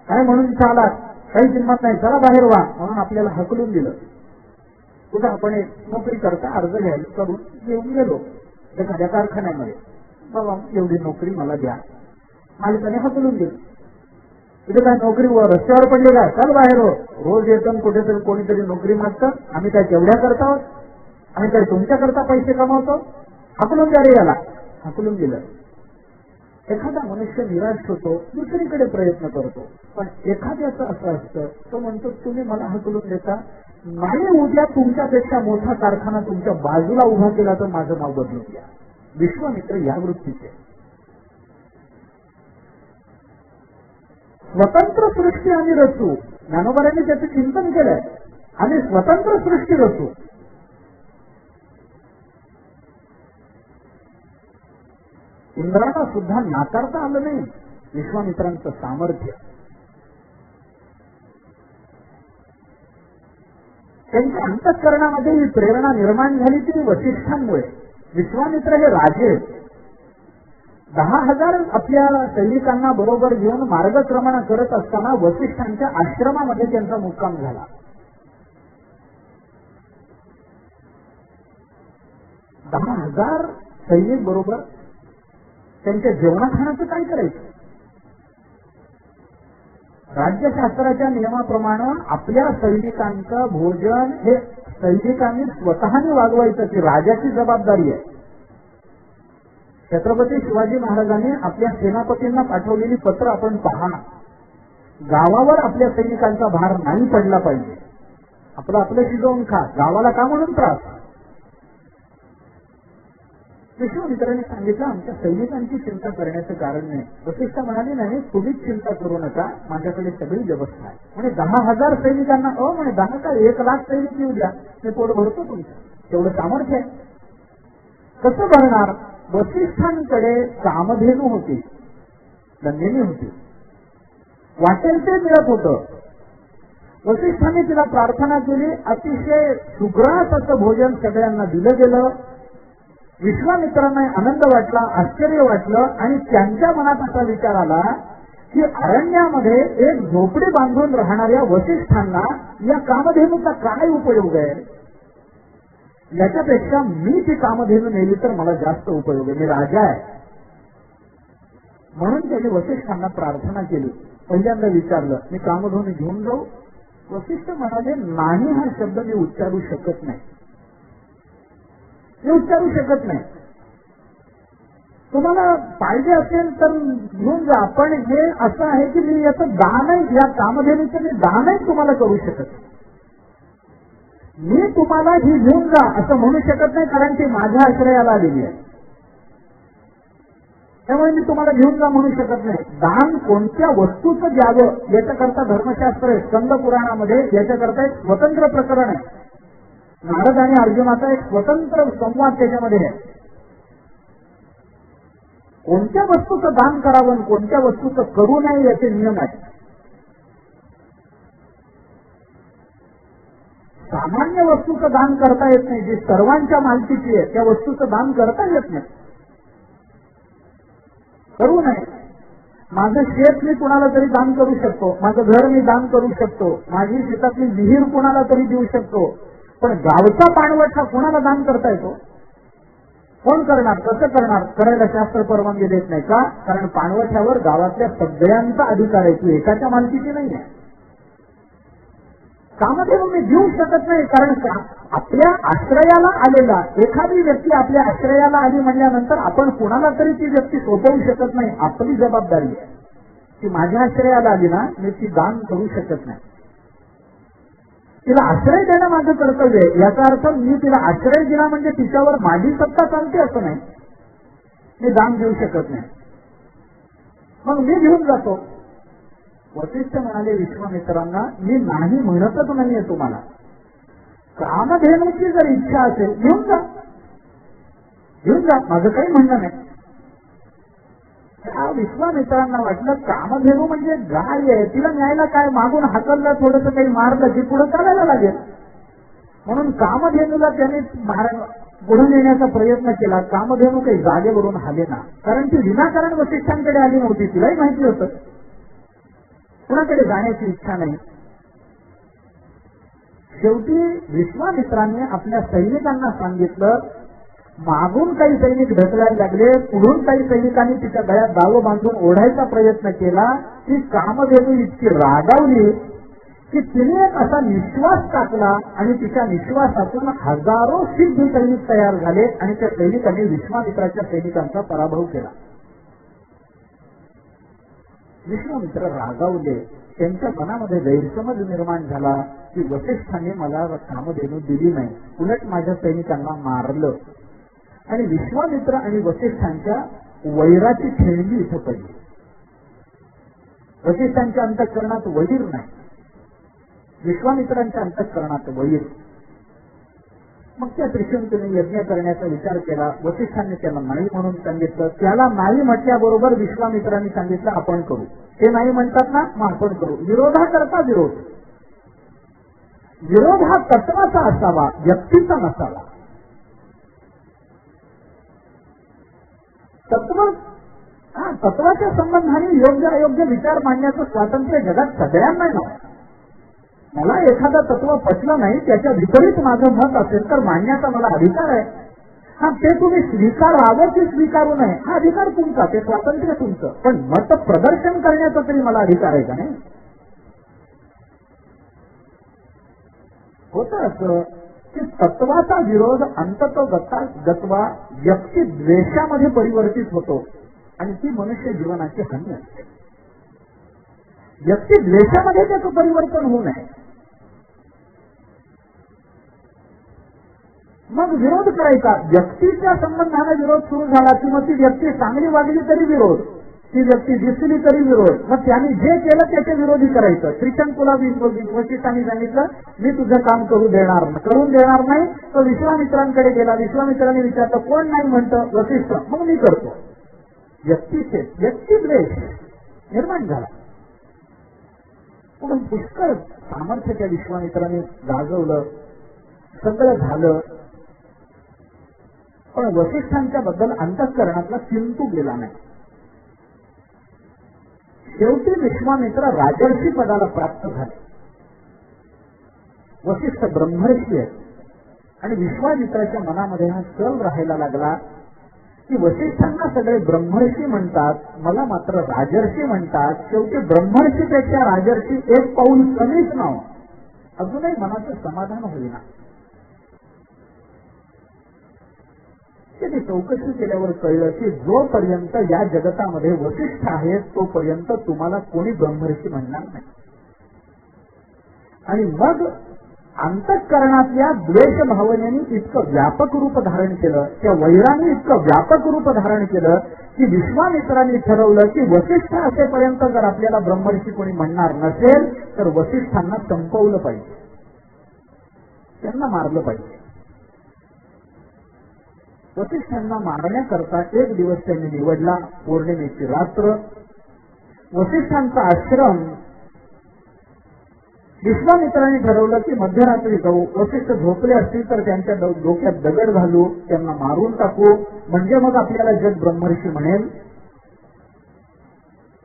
[SPEAKER 1] काय म्हणून चालात, काही किंमत नाही, चला बाहेर व्हा म्हणून आपल्याला हकलून दिलं. कुठं आपण एक नोकरी करता अर्ज घ्यायला करून येऊन गेलो एखाद्या कारखान्यामध्ये, बाबा एवढी नोकरी मला द्या, मालकाने हकलून दिलं. तिथे काय नोकरी रस्त्यावर पडली काय, चल बाहेर हो. रोज येतं कुठेतरी कोणीतरी नोकरी मागतं, आम्ही काय तेवढ्या करता आहोत, आम्ही काय तुमच्याकरता पैसे कमावतो, हकलून द्या रे याला. हकलून दिलं. एखादा मनुष्य निराश होतो, दुसरीकडे प्रयत्न करतो. पण एखाद्याचं असं असतं, तो म्हणतो तुम्ही मला हकलून देता, नाही उद्या तुमच्यापेक्षा मोठा कारखाना तुमच्या बाजूला उभा केला तर माझं नाव बदलून द्या. विश्वामित्र या वृत्तीचे. स्वतंत्र सृष्टी आम्ही रचू, ज्ञानोबांनी त्याचं चिंतन केलंय. आम्ही स्वतंत्र सृष्टी रचू. इंद्राला सुद्धा नाकारता आलं नाही विश्वामित्रांचं सामर्थ्य. त्यांच्या अंतःकरणामध्ये ही प्रेरणा निर्माण झाली ती वसिष्ठांमुळे. विश्वामित्र हे राजे 10,000 आपल्या सैनिकांना बरोबर घेऊन मार्गक्रमण करत असताना वसिष्ठांच्या आश्रमामध्ये त्यांचा मुक्काम झाला. दहा 10,000 सैनिक बरोबर त्यांच्या जेवणाखाण्याचं काय करायचं. राज्यशास्त्राच्या नियमाप्रमाणे आपल्या सैनिकांचं भोजन हे सैनिकांनी स्वतःने वागवायचं, ती राजाची जबाबदारी आहे. छत्रपती शिवाजी महाराजांनी आपल्या सेनापतींना पाठवलेली पत्र आपण पहा. गावावर आपल्या सैनिकांचा भार नाही पडला पाहिजे. आपलं शिजवून खा, गावाला का म्हणून त्रास. विश्वामित्रांनी सांगितलं आमच्या सैनिकांची चिंता करण्याचं कारण नाही. वसिष्ठ म्हणाले नाही, तुम्हीच चिंता करू नका, माझ्याकडे सगळी व्यवस्था आहे. म्हणजे 10,000 सैनिकांना म्हणे 10 का 1,00,000 सैनिक येऊ द्या, मी पोट भरतो तुमचं, तेवढं सामर्थ्य आहे. कसं भरणार. वसिष्ठांकडे कामधेनू होती, नंदिनी होती, वाटेल ते मिळत होतं. वसिष्ठांनी तिला प्रार्थना केली, अतिशय सुग्रास असं भोजन सगळ्यांना दिलं गेलं. विश्वामित्रांना आनंद वाटला, आश्चर्य वाटलं आणि त्यांच्या मनात असा विचार आला की अरण्यामध्ये एक झोपडी बांधून राहणाऱ्या वसिष्ठांना या कामधेनूचा काय उपयोग आहे. याच्यापेक्षा मी ती कामधेनू नेली तर मला जास्त उपयोग आहे, मी राजा आहे. म्हणून त्यांनी वसिष्ठांना प्रार्थना केली. पहिल्यांदा विचारलं, मी कामधेनू घेऊन जाऊ. वसिष्ठ म्हणाले, नाही हा शब्द मी उच्चारू शकत नाही, मी उच्चारू शकत नाही. तुम्हाला पाहिजे असेल तर घेऊन जा, पण हे असं आहे की मी याचं दानही, या कामधेनूचं मी दानही तुम्हाला करू शकत नाही. मी तुम्हाला ही घेऊन जा असं म्हणू शकत नाही, कारण ती माझ्या आश्रयाला आलेली आहे. त्यामुळे मी तुम्हाला घेऊन जा म्हणू शकत नाही. दान कोणत्या वस्तूचं द्यावं याच्याकरता धर्मशास्त्र आहे. स्कंद पुराणामध्ये याच्याकरता एक स्वतंत्र प्रकरण आहे. नारद आणि अर्जुनाचा एक स्वतंत्र संवाद त्याच्यामध्ये आहे. कोणत्या वस्तूचं दान करावं, कोणत्या वस्तूचं करू नये याचे नियम आहेत. सामान्य वस्तूचं दान करता येत नाही, जी सर्वांच्या मालकीची आहे त्या वस्तूचं दान करता येत नाही, करू नये. माझं शेत मी कुणाला तरी दान करू शकतो, माझं घर मी दान करू शकतो, माझी शेतातली विहीर कुणाला तरी देऊ शकतो, पण गावचा पाणवठा कुणाला दान करता येतो? कोण करणार? कसं करणार? करायला शास्त्र परवानगी देत नाही. का? कारण पाणवठ्यावर गावातल्या सगळ्यांचा अधिकार आहे, ती एकाच्या मालकीची नाही आहे. कामधेनू मी देऊ शकत नाही, कारण आपल्या आश्रयाला आलेला एखादी व्यक्ती आपल्या आश्रयाला आली म्हणल्यानंतर आपण कुणाला तरी ती व्यक्ती सोपवू शकत नाही. आपली जबाबदारी आहे की माझ्या आश्रयाला आली ना, मी ती दान करू शकत नाही. तिला आश्रय देणं माझं कर्तव्य आहे. याचा अर्थ मी तिला आश्रय दिला म्हणजे तिच्यावर माझी सत्ता चालते असं नाही, मी दान देऊ शकत नाही. मग मी घेऊन जातो. वसिष्ठ म्हणाले विश्वामित्रांना, मी नाही म्हणतच नाहीये तुम्हाला, कामधेनूची जर इच्छा असेल घेऊन जा, घेऊन जा, माझं काही म्हणणं नाही. त्या विश्वामित्रांना वाटलं कामधेनू म्हणजे गाय आहे, तिला न्यायला काय, मागून हाकललं, थोडंसं काही मारलं की पुढे चालायला लागेल. म्हणून कामधेनूला त्याने पुढे नेण्याचा प्रयत्न केला. कामधेनू काही जागेवरून हलेना, कारण ती विनाकारण वसिष्ठांकडे आली नव्हती. तिलाही माहिती होतं कुणाकडे जाण्याची इच्छा नाही. शेवटी विश्वामित्रांनी आपल्या सैनिकांना सांगितलं, मागून काही सैनिक ढकलायला लागले, पुढून काही सैनिकांनी तिच्या गळ्यात दाव बांधून ओढायचा प्रयत्न केला. ती कामधेनू इतकी रागावली की तिने एक असा निश्वास टाकला आणि तिच्या निश्वासातून हजारो सिद्ध सैनिक तयार झाले आणि त्या सैनिकांनी विश्वामित्राच्या सैनिकांचा पराभव केला. विश्वामित्र रागावले. त्यांच्या मनामध्ये गैरसमज निर्माण झाला की वसिष्ठांनी मला कामधेनू दिली नाही, उलट माझ्या सैनिकांना मारलं. आणि विश्वामित्र आणि वसिष्ठांच्या वैराची खेळणी इथं पडली. वसिष्ठांच्या अंतःकरणात वैर नाही, विश्वामित्रांच्या अंतःकरणात वैर. मग त्या त्रिशंकूने यज्ञ करण्याचा विचार केला. वसिष्ठांनी त्याला नाही म्हणून सांगितलं. त्याला नाही म्हटल्याबरोबर विश्वामित्रांनी सांगितलं आपण करू. ते नाही म्हणतात ना, मग आपण करू. विरोधाकरता विरोध. विरोध हा तत्वाचा असावा, व्यक्तीचा नसावा. तत्वाच्या संबंधाने योग्य अयोग्य विचार मांडण्याचं स्वातंत्र्य जगात सगळ्यांना नाही. मला एखादं तत्व पटलं नाही, त्याच्या विपरीत माझं मत असेल तर मांडण्याचा मला अधिकार आहे. हा, ते तुम्ही स्वीकारावं की स्वीकारू नये हा अधिकार तुमचा, ते स्वातंत्र्य तुमचं. पण मत प्रदर्शन करण्याचा तरी मला अधिकार आहे का नाही? होतं असं की तत्वाचा विरोध अंततोगत्वा व्यक्ती द्वेषामध्ये परिवर्तित होतो आणि ती मनुष्य जीवनाची हानी असते. व्यक्ती द्वेषामध्ये त्याचं परिवर्तन होऊ नये. मग विरोध करायचा. व्यक्तीच्या संबंधाने विरोध सुरू झाला की मग ती व्यक्ती चांगली वागली तरी विरोध, ती व्यक्ती दिसली तरी विरोध. मग त्यांनी जे केलं त्याचे विरोधी करायचं. त्रिशंकूला वसिष्ठांनी सांगितलं, मी तुझं काम करून देणार नाही. तो विश्वामित्रांकडे गेला. विश्वामित्रांनी विचारलं, कोण नाही म्हणतं? वसिष्ठ. मग मी करतो. व्यक्तिद्वेष निर्माण झाला. पण पुष्कळ सामर्थ्य त्या विश्वामित्रांनी गाजवलं, सगळं झालं. पण वसिष्ठांच्या बद्दल अंतःकरणातला किंतु गेला नाही. शेवटी विश्वामित्र राजर्षी पदाला प्राप्त झाले. वसिष्ठ ब्रह्मर्षी आहेत आणि विश्वामित्राच्या मनामध्ये हा सल राहायला लागला की वसिष्ठांना सगळे ब्रह्मर्षी म्हणतात, मला मात्र राजर्षी म्हणतात. शेवटी ब्रह्मर्षीपेक्षा राजर्षी एक पाऊल कमीच नाव. अजूनही मनाचं समाधान होईना. त्याची चौकशी केल्यावर कळलं की जोपर्यंत या जगतामध्ये वसिष्ठ आहेत तोपर्यंत तुम्हाला कोणी ब्रह्मर्षी म्हणणार नाही. आणि मग अंतःकरणातल्या द्वेष भावनेने इतकं व्यापक रूप धारण केलं, त्या वैराने इतकं व्यापक रूप धारण केलं की विश्वामित्रांनी ठरवलं की वसिष्ठ असेपर्यंत जर आपल्याला ब्रह्मर्षी कोणी म्हणणार नसेल तर वसिष्ठांना संपवलं पाहिजे, त्यांना मारलं पाहिजे. वसिष्ठांना मारण्याकरता एक दिवस त्यांनी निवडला, पौर्णिमेची रात्र. वसिष्ठांचा आश्रम विश्वामित्रांनी ठरवलं की मध्यरात्री जाऊ. वसिष्ठ झोपले असतील तर त्यांच्या डोक्यात दगड घालू, त्यांना मारून टाकू, म्हणजे मग आपल्याला जग ब्रह्मर्षी म्हणेल.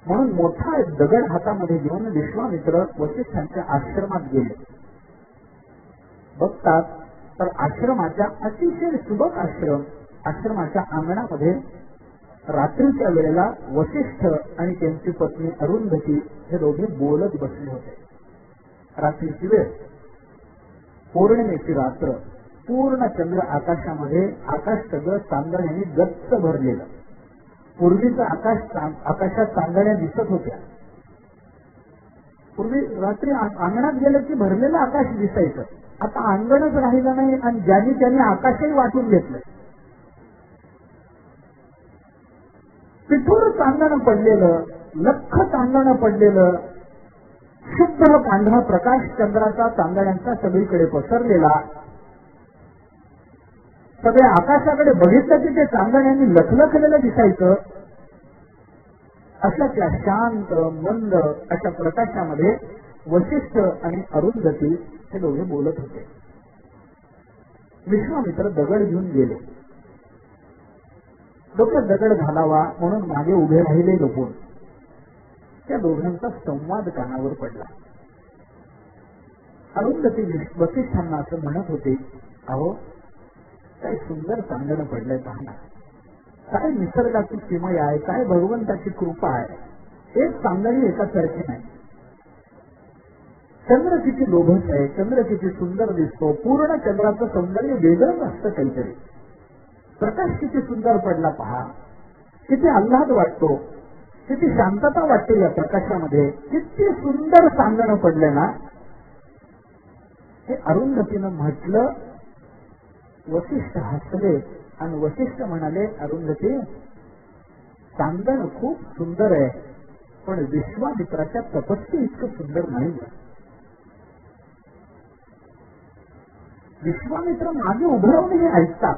[SPEAKER 1] म्हणून मोठा दगड हातामध्ये घेऊन विश्वामित्र वसिष्ठांच्या आश्रमात गेले. बघतात तर आश्रमाच्या अतिशय सुबक आश्रमाच्या अंगणामध्ये रात्रीच्या वेळेला वसिष्ठ आणि त्यांची पत्नी अरुंधती हे दोघे बोलत बसले होते. रात्रीची वेळ, पौर्णिमेची रात्र, पूर्ण चंद्र आकाशामध्ये, आकाश सगळं चांदण्याने गच्च भरलेलं. पूर्वीचं आकाशात चांदण्या दिसत होत्या. पूर्वी रात्री अंगणात गेलं की भरलेलं आकाश दिसायचं. आता अंगणच राहिलं नाही आणि ज्यांनी त्यांनी आकाशही वाटून घेतलं. पिठूर चांदणं पडलेलं, लख चांदणं पडलेलं, शुद्ध पांढरा प्रकाश चंद्राचा चांदण्यांचा सगळीकडे पसरलेला. सगळ्या आकाशाकडे बघितलं की ते चांदण्यांनी लखलखलेलं दिसायचं. अशा त्या शांत मंद अशा प्रकाशामध्ये वसिष्ठ आणि अरुंधती हे दोघे बोलत होते. विश्वामित्र दगड घेऊन गेले. डोक्यात दगड घालावा म्हणून मागे उभे राहिले लपून. त्या दोघांचा संवाद कानावर पडला. अरुंधती वसिष्ठांना असं म्हणत होते, अहो काय सुंदर चांदणं पडलंय पाहणार, काय निसर्गाची किमया आहे, काय भगवंताची कृपा आहे. एक चांदणी एकासारखी नाही. चंद्र किती लोभस आहे, चंद्र किती सुंदर दिसतो. पूर्ण चंद्राचं सौंदर्य वेगळंच असतं काहीतरी. प्रकाश किती सुंदर पडला पहा, किती आल्हाद वाटतो, किती शांतता वाटते या प्रकाशामध्ये. किती सुंदर चांदणं पडले ना. हे अरुंधतीनं म्हटलं. वसिष्ठ हसले आणि वसिष्ठ म्हणाले, अरुंधती चांदण खूप सुंदर आहे, पण विश्वामित्राच्या तपस्वी इतकं सुंदर नाही. विश्वामित्र मागे उभं राहून हे ऐकतात.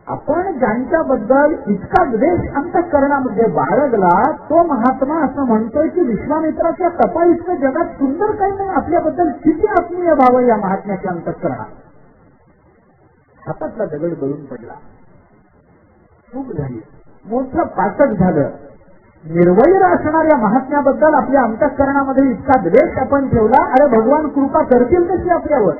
[SPEAKER 1] आपण ज्यांच्याबद्दल इतका द्वेष अंतःकरणामध्ये बाळगला तो महात्मा असं म्हणतोय की विश्वामित्राच्या तपा इतकं जगात सुंदर काही नाही. आपल्याबद्दल किती आत्मीय भाव या महात्म्याच्या अंतःकरणात. हातातला दगड गळून पडला. चूक झाली, मोठं पातक झालं. निर्वैर असणाऱ्या महात्म्याबद्दल आपल्या अंतःकरणामध्ये इतका द्वेष आपण ठेवला. अरे भगवान कृपा करतील कशी आपल्यावर.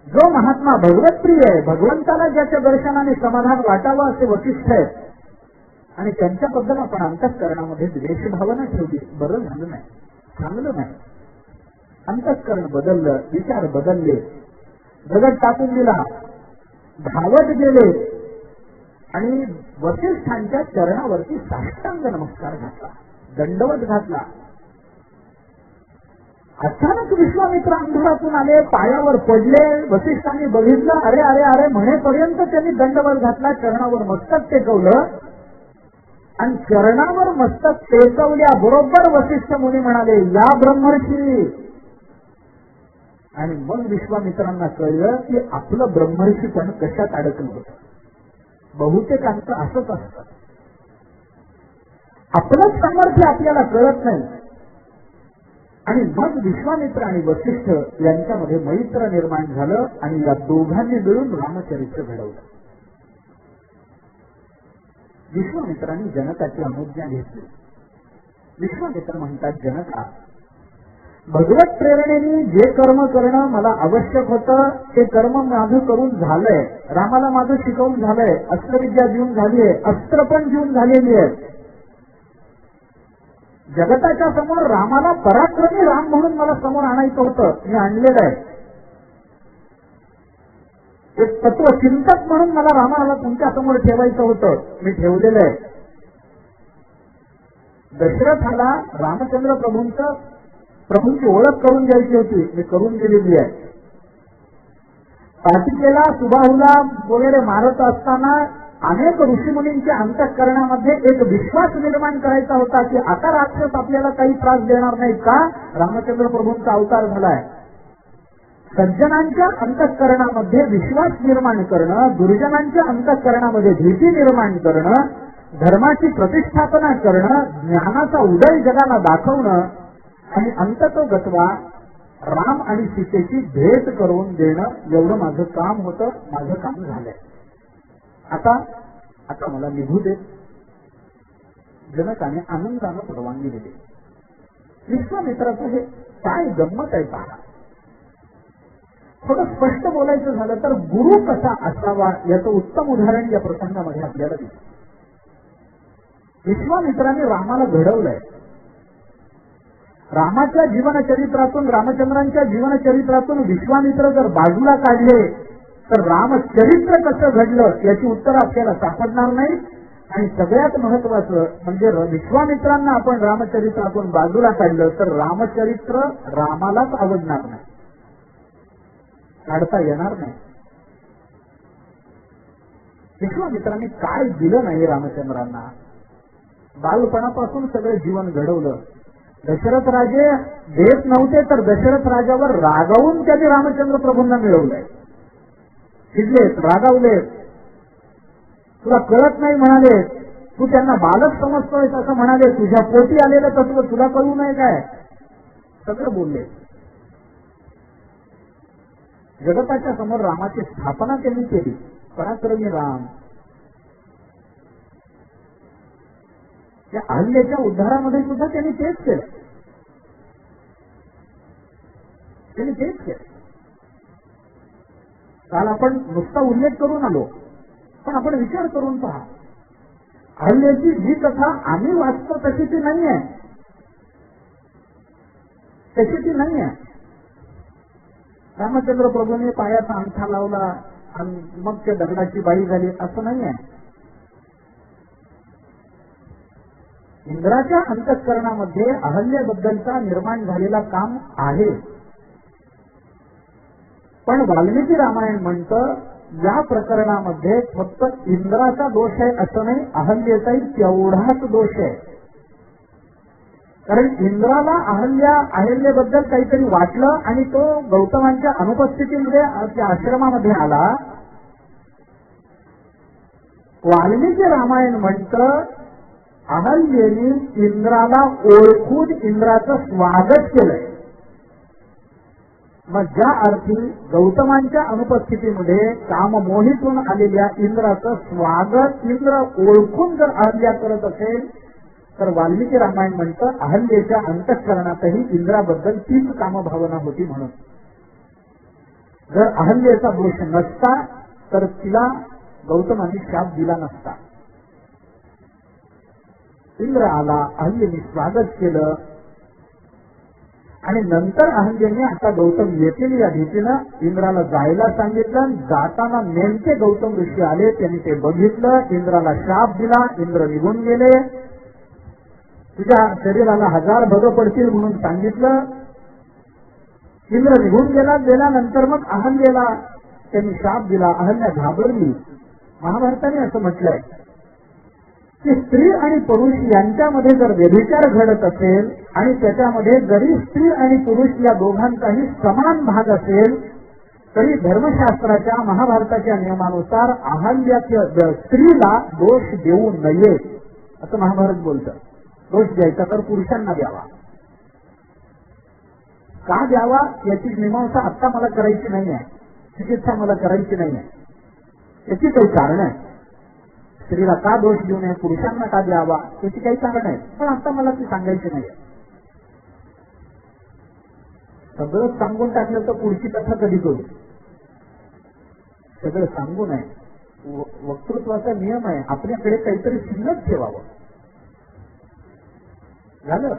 [SPEAKER 1] जो महात्मा भगवतप्रिय आहे, भगवंताला ज्याच्या दर्शनाने समाधान वाटावं असे वसिष्ठ आहेत, आणि त्यांच्याबद्दल आपण अंतःकरणामध्ये द्वेष भावना ठेवली. बरं झालं नाही, चांगलं नाही. अंतःकरण बदललं, विचार बदलले, दगड टाकून दिला, धावत गेले आणि वसिष्ठांच्या चरणावरती साष्टांग नमस्कार घातला, दंडवत घातला. अचानक विश्वामित्र अंधारातून आले, पायावर पडले. वसिष्ठांनी बघितलं, अरे अरे अरे म्हणेपर्यंत त्यांनी दंडवत घातला, चरणावर मस्तक टेकवलं. आणि चरणावर मस्तक टेकवल्या बरोबर वसिष्ठ मुनी म्हणाले, या ब्रह्मर्षी. आणि मग विश्वामित्रांना कळलं की आपलं ब्रह्मर्षी पण कशात अडकलं होतं. बहुतेकांचं असंच असतं, आपलं सामर्थ्य आपल्याला कळत नाही. आणि मग विश्वामित्र आणि वसिष्ठ यांच्यामध्ये मैत्र निर्माण झालं आणि या दोघांनी मिळून रामचरित्र घडवलं. विश्वामित्रांनी जनकाची अनुज्ञा घेतली. विश्वामित्र म्हणतात, जनका भगवत प्रेरणेने जे कर्म करणं मला आवश्यक होतं ते कर्म माझं करून झालंय. रामाला माझं शिकवून झालंय, अस्त्रविद्या देऊन झाली आहे, अस्त्र पण देऊन झालेली आहे. जगताच्या समोर रामाला पराक्रमी राम म्हणून मला समोर आणायचं होतं, मी आणलेलं आहे. एक तत्वचिंतक म्हणून मला रामाला तुमच्या समोर ठेवायचं होतं, मी ठेवलेलं आहे. दशरथाला रामचंद्र प्रभूंची ओळख करून द्यायची होती, मी करून दिलेली आहे. कार्तिकेला सुबाहूला वगैरे मारत असताना अनेक ऋषीमुनींच्या अंतःकरणामध्ये एक विश्वास निर्माण करायचा होता की आता राक्षस आपल्याला काही त्रास देणार नाहीत का, रामचंद्र प्रभूंचा अवतार झालाय. सज्जनांच्या अंतःकरणामध्ये विश्वास निर्माण करणं, दुर्जनांच्या अंतःकरणामध्ये भीती निर्माण करणं, धर्माची प्रतिष्ठापना करणं, ज्ञानाचा उदय जगाला दाखवणं आणि अंततोगत्वा राम आणि सीतेची भेट करून देणं एवढं माझं काम होतं. माझं काम झालंय. आता मला निघू दे. जनकाने आनंदानं परवानगी दिली. विश्वामित्राचं हे काय गंमत आहे पहा. थोडं स्पष्ट बोलायचं झालं तर गुरु कसा असावा याचं उत्तम उदाहरण या प्रसंगामध्ये आपल्याला दिसतं. विश्वामित्राने रामाला घडवलंय. रामाच्या जीवनचरित्रातून, रामचंद्रांच्या जीवनचरित्रातून विश्वामित्र जर बाजूला काढले तर रामचरित्र कसं घडलं याची उत्तर आपल्याला सापडणार नाही. आणि सगळ्यात महत्वाचं म्हणजे विश्वामित्रांना आपण रामचरित्रातून बाजूला काढलं तर रामचरित्र रामालाच आवडणार नाही, काढता येणार नाही. विश्वामित्रांनी काय दिलं नाही रामचंद्रांना. बालपणापासून सगळं जीवन घडवलं. दशरथ राजे देत नव्हते तर दशरथ राजावर रागावून त्यांनी रामचंद्र प्रभूंना मिळवलंय. चिडलेत, रागावलेत, तुला कळत नाही म्हणाले, तू त्यांना बालक समजतोय असं म्हणाले, तुझ्या पोटी आलेलं तत्व तुला कळू नये काय, सगळं बोलले. जगताच्या समोर रामाची स्थापना त्यांनी केली. पराक्रमी राम. या अहल्येच्या उद्धारामध्ये सुद्धा त्यांनी तेच केलं. काल आपण नुसता उल्लेख करून आलो, पण आपण विचार करून पहा. अहल्येची जी कथा आम्ही वाचतो तशी ती नाहीये. रामचंद्र प्रभूंनी पायाचा अंगठा लावला आणि मग त्या दगडाची बाई झाली असं नाहीये. इंद्राच्या अंतःकरणामध्ये अहल्येबद्दलचा निर्माण झालेला काम आहे. पण वाल्मिकी रामायण म्हणतं या प्रकरणामध्ये फक्त इंद्राचा दोष आहे असं नाही, अहल्येचाही तेवढाच दोष आहे. कारण इंद्राला अहल्येबद्दल काहीतरी वाटलं आणि तो गौतमांच्या अनुपस्थितीमध्ये आश्रमामध्ये आला. वाल्मिकी रामायण म्हणतं अहल्येने इंद्राला ओळखून इंद्राचं स्वागत केलंय. मग ज्या अर्थी गौतमांच्या अनुपस्थितीमध्ये काममोहीतून आलेल्या इंद्राचं स्वागत इंद्र ओळखून जर अहल्या करत असेल तर वाल्मिकी रामायण म्हणतं अहल्येच्या अंतःकरणातही इंद्राबद्दल तीच कामभावना होती. म्हणून जर अहल्येचा दोष नसता तर तिला गौतमांनी शाप दिला नसता. इंद्र आला, अहल्येने स्वागत केलं आणि नंतर अहल्येने आता गौतम येतील या भीतीनं इंद्राला जायला सांगितलं. जाताना नेमके गौतम ऋषी आले, त्यांनी ते बघितलं, इंद्राला शाप दिला. इंद्र निघून गेले. तुझ्या शरीराला 1000 भग पडतील म्हणून सांगितलं. इंद्र निघून गेल्यानंतर मग अहल्येला त्यांनी शाप दिला. अहल्या घाबरली. महाभारताने असं म्हटलंय की स्त्री आणि पुरुष यांच्यामध्ये जर व्यभिचार घडत असेल आणि त्याच्यामध्ये जरी स्त्री आणि पुरुष या दोघांचाही समान भाग असेल तरी धर्मशास्त्राच्या महाभारताच्या नियमानुसार अहल्याच्या स्त्रीला दोष देऊ नये असं महाभारत बोलतं. दोष द्यायचा तर पुरुषांना द्यावा. का द्यावा याची मीमांसा आत्ता मला करायची नाहीये, चिकित्सा मला करायची नाहीये. याची काही कारण आहे. स्त्रीला का दोष देऊ नये, पुरुषांना का द्यावा याची काही कारण आहे, पण आता मला ती सांगायची नाही. सगळं सांगून टाकलं तर पुढची कथा कधी करू. सगळं सांगू नये. वक्तृत्वाचा नियम आहे, आपल्याकडे काहीतरी शिल्लक ठेवावं. झालं.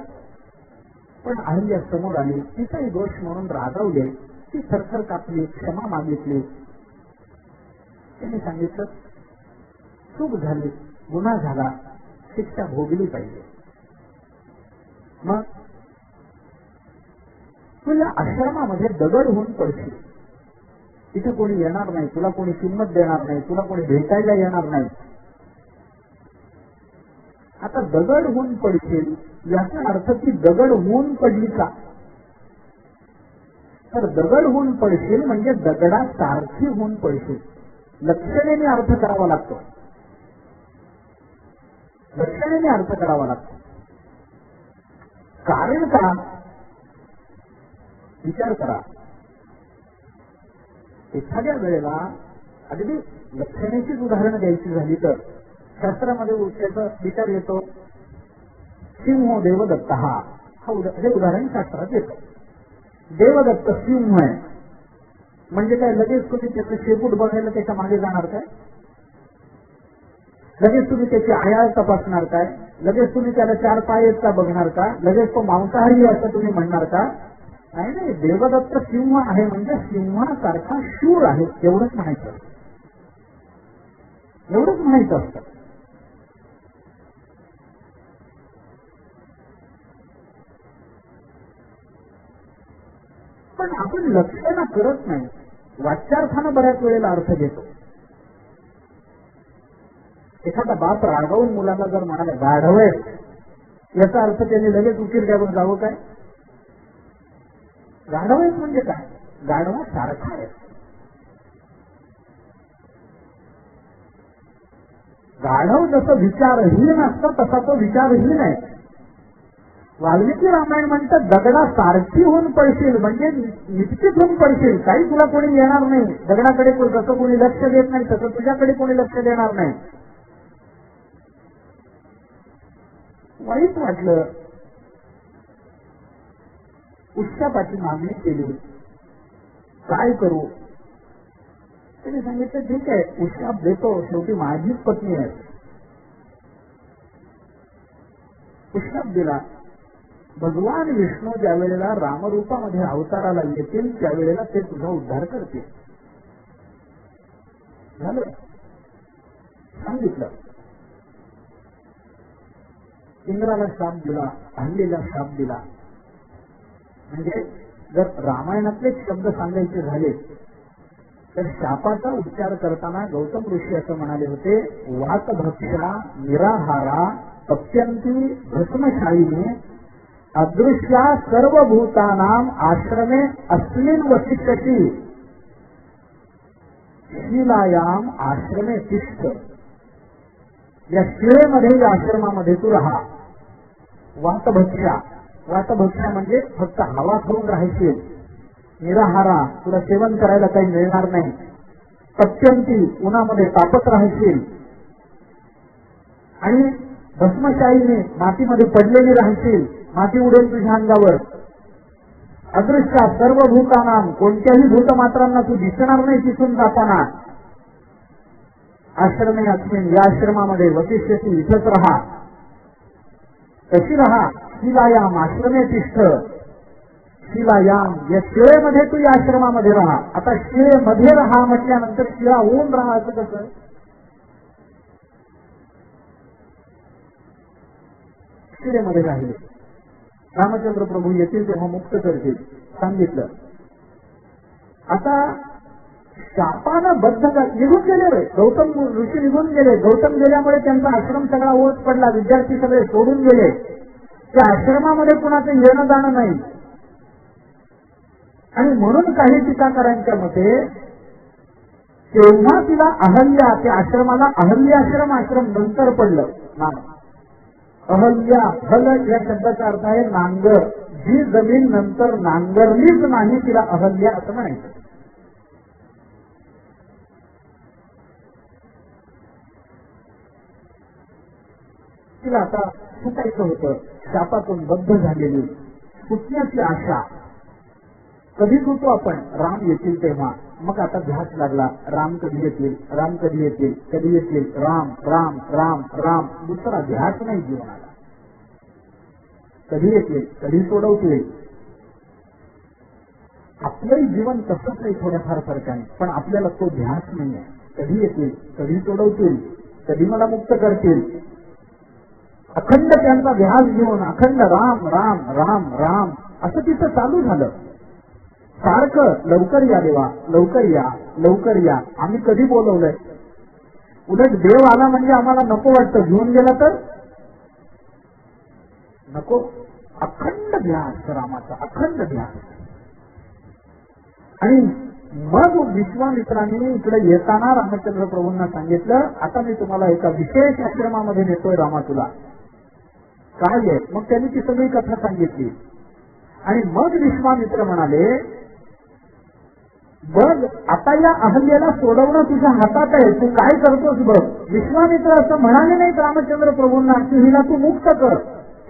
[SPEAKER 1] पण अहल्या समोर आली, तिचाही दोष म्हणून रागावले. ती थरथर कापली, क्षमा मागितली. त्यांनी सांगितलं चूक झाली, गुन्हा झाला, शिक्षा भोगली पाहिजे. मग तू या आश्रमामध्ये दगड होऊन पडशील. इथे कोणी येणार नाही, तुला कोणी किंमत देणार नाही, तुला कोणी भेटायला येणार नाही. आता दगड होऊन पडशील याचा अर्थ ती दगड होऊन पडली का, तर दगड होऊन पडशील म्हणजे दगडासारखी होऊन पडशील. लक्षणेने अर्थ करावा लागतो. लक्षणेने अर्थ करावा लागतो. कारण का? विचार करा. एखाद्या वेळेला अगदी लक्षणेचीच उदाहरणं द्यायची झाली तर शास्त्रामध्ये त्याचा विचार येतो. सिंह देवदत्त हे उदाहरण शास्त्रात येतं. देवदत्त सिंह आहे म्हणजे काय? लगेच तुम्ही त्याचं शेपूट बघायला त्याच्या मागे जाणार काय? लगेच तुम्ही त्याची आयाळ तपासणार काय? लगेच तुम्ही त्याला 4 पाय आहेत का बघणार का? लगेच तो मांसाहारी असं तुम्ही म्हणणार का? नाही नाही. देवदत्त सिंह आहे म्हणजे सिंहासारखा शूर आहे एवढंच म्हणायचं. एवढंच म्हणायचं असतं. पण आपण लक्षणं करत नाही. वाच्यार्थानं बऱ्याच वेळेला अर्थ घेतो. एखादा बाप रागवून मुलाला जर म्हणाला गाढव आहे, याचा अर्थ त्यांनी लगेच उशीर द्यावं जावं काय? गाढव आहे म्हणजे काय? गाढवा सारखा आहे. गाढव जसं विचारहीन असतं तसा तो विचारहीन आहे. वाल्मिकी रामायण म्हणतात दगडा सारखी होऊन पडशील म्हणजे निश्चित होऊन पडशील. काही तुला कोणी येणार नाही. दगडाकडे जसं कोणी लक्ष देत नाही तसं तुझ्याकडे कोणी लक्ष देणार नाही. वाईट वाटलं. उष्टापाची मागणी केली. काय करू? त्यांनी सांगितलं ठीक आहे उष्टाप देतो. शेवटी माझीच पत्नी आहे. उष्टाप दिला. भगवान विष्णू ज्या वेळेला रामरूपामध्ये अवताराला येतील त्यावेळेला ते तुझा उद्धार करतील. झालं सांगितलं. इंद्राला शाप दिला, अहल्येला शाप दिला. म्हणजे जर रामायणातले शब्द सांगायचे झाले तर शापाचा उच्चार करताना गौतम ऋषी असं म्हणाले होते वातभक्षा निराहारा तप्यंती भस्मशायीने अदृश्या सर्वभूतानां आश्रमे अस्मिन् वसिष्यति शिलायाम आश्रमे तिष्ठ. या शिळेमध्ये या आश्रमामध्ये तू राहा. वातभक्षा. वातभक्षा म्हणजे फक्त हवा खाऊन राहायची. निराहारा तुला सेवन करायला काही मिळणार नाही. तप्यंती उन्हामध्ये तापत राहायची. आणि भस्मशाहीने मातीमध्ये पडलेली राहायची. माती उडेल तुझ्या अंगावर. अदृश्य सर्व भूतांना कोणत्याही भूतमात्रांना तू दिसणार नाही तिथून जाताना. आश्रमे अस्मिन या आश्रमामध्ये वसिष्यती इथंच राहा. कशी राहा? शिलायाम आश्रमे तिष्ठ. शिलायाम या शिळेमध्ये तू या आश्रमामध्ये राहा. आता शिळेमध्ये राहा म्हटल्यानंतर शिळा होऊन राहा असं कसं? शिळेमध्ये राहिले. रामचंद्र प्रभू येतील तेव्हा मुक्त करतील सांगितलं. आता शापानं बद्ध निघून गेले रे. गौतम ऋषी निघून गेले. गौतम गेल्यामुळे त्यांचा आश्रम सगळा ओत पडला. विद्यार्थी सगळे सोडून गेले. त्या आश्रमामध्ये कुणाचं येणं जाणं नाही. आणि म्हणून काही टीकाकारांच्या मते तेव्हा तिला अहल्या त्या आश्रमाला अहल्याश्रम आश्रम नंतर पडलं नाव. अहल्या हल या शब्दाचा अर्थ आहे नांगर. जी जमीन नंतर नांगरलीच नाही तिला अहल्या असं म्हणायचं. तिला आता सुटायचं होतं. शापातून बद्ध झालेली सुटण्याची आशा. कधी होतो आपण? राम येतील तेव्हा. मग आता ध्यास लागला राम कधी येतील, राम कधी येतील, कधी येतील. राम राम राम राम. दुसरा ध्यास नाही जीवनाला. कधी येतील, कधी सोडवतील. आपलंही जीवन तसंच नाही थोड्याफार फरकाने. पण आपल्याला तो ध्यास नाहीये. कधी येतील, कधी सोडवतील, कधी मला मुक्त करतील. अखंड त्यांचा ध्यास घेऊन अखंड राम राम राम राम असं तिथं चालू झालं. सारखं लवकर या देवा, लवकर या, लवकर या. आम्ही कधी बोलवलंय? उलट देव आला म्हणजे आम्हाला नको वाटतं. घेऊन गेला तर नको. अखंड ध्यास रामाचा, अखंड ध्यास. आणि मग विश्वामित्रांनी इकडे येताना रामचंद्र प्रभूंना सांगितलं, आता मी तुम्हाला एका विशेष आश्रमामध्ये नेतोय रामा तुला. काय आहे? मग त्यांनी ती सगळी कथा सांगितली. आणि मग विश्वामित्र म्हणाले, बघ आता या अहल्येला सोडवणं तुझ्या हातात आहे, तू काय करतोस बघ. विश्वामित्र असं म्हणाले नाहीत रामचंद्र प्रभूंना की हिला तू मुक्त कर,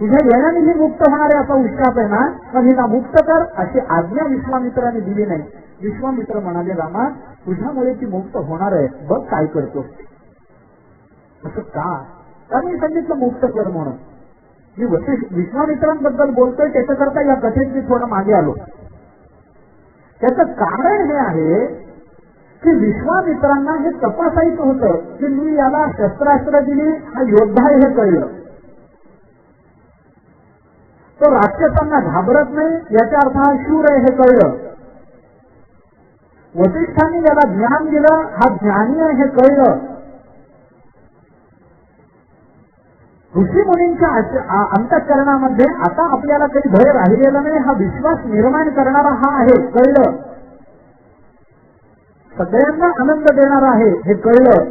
[SPEAKER 1] तुझ्या येण्याने ही मुक्त होणार आहे असा विश्वास आहे ना, पण हिला मुक्त कर अशी आज्ञा विश्वामित्राने दिली नाही. विश्वामित्र म्हणाले, रामा तुझ्यामुळे ती मुक्त होणार आहे, बघ काय करतो. असं का मी सांगितलं मुक्त कर म्हणून. मी विश्वामित्रांबद्दल बोलतोय त्याच्याकरता या कथेत मी थोडं मागे आलो. त्याचं कारण हे आहे की विश्वामित्रांना हे तपासायचं होतं की मी याला शस्त्रास्त्र दिली, हा योद्धा आहे हे कळलं, तो राक्षसांना घाबरत नाही याचा अर्थ हा शूर आहे हे कळलं, वसिष्ठांनी याला ज्ञान दिलं हा ज्ञानी आहे हे कळलं, ऋषी मुनींच्या अंतःकरणामध्ये आता आपल्याला काही भय राहिलेला नाही, हा विश्वास निर्माण करणारा हा आहे कळलं, सगळ्यांना आनंद देणारा आहे हे कळलं.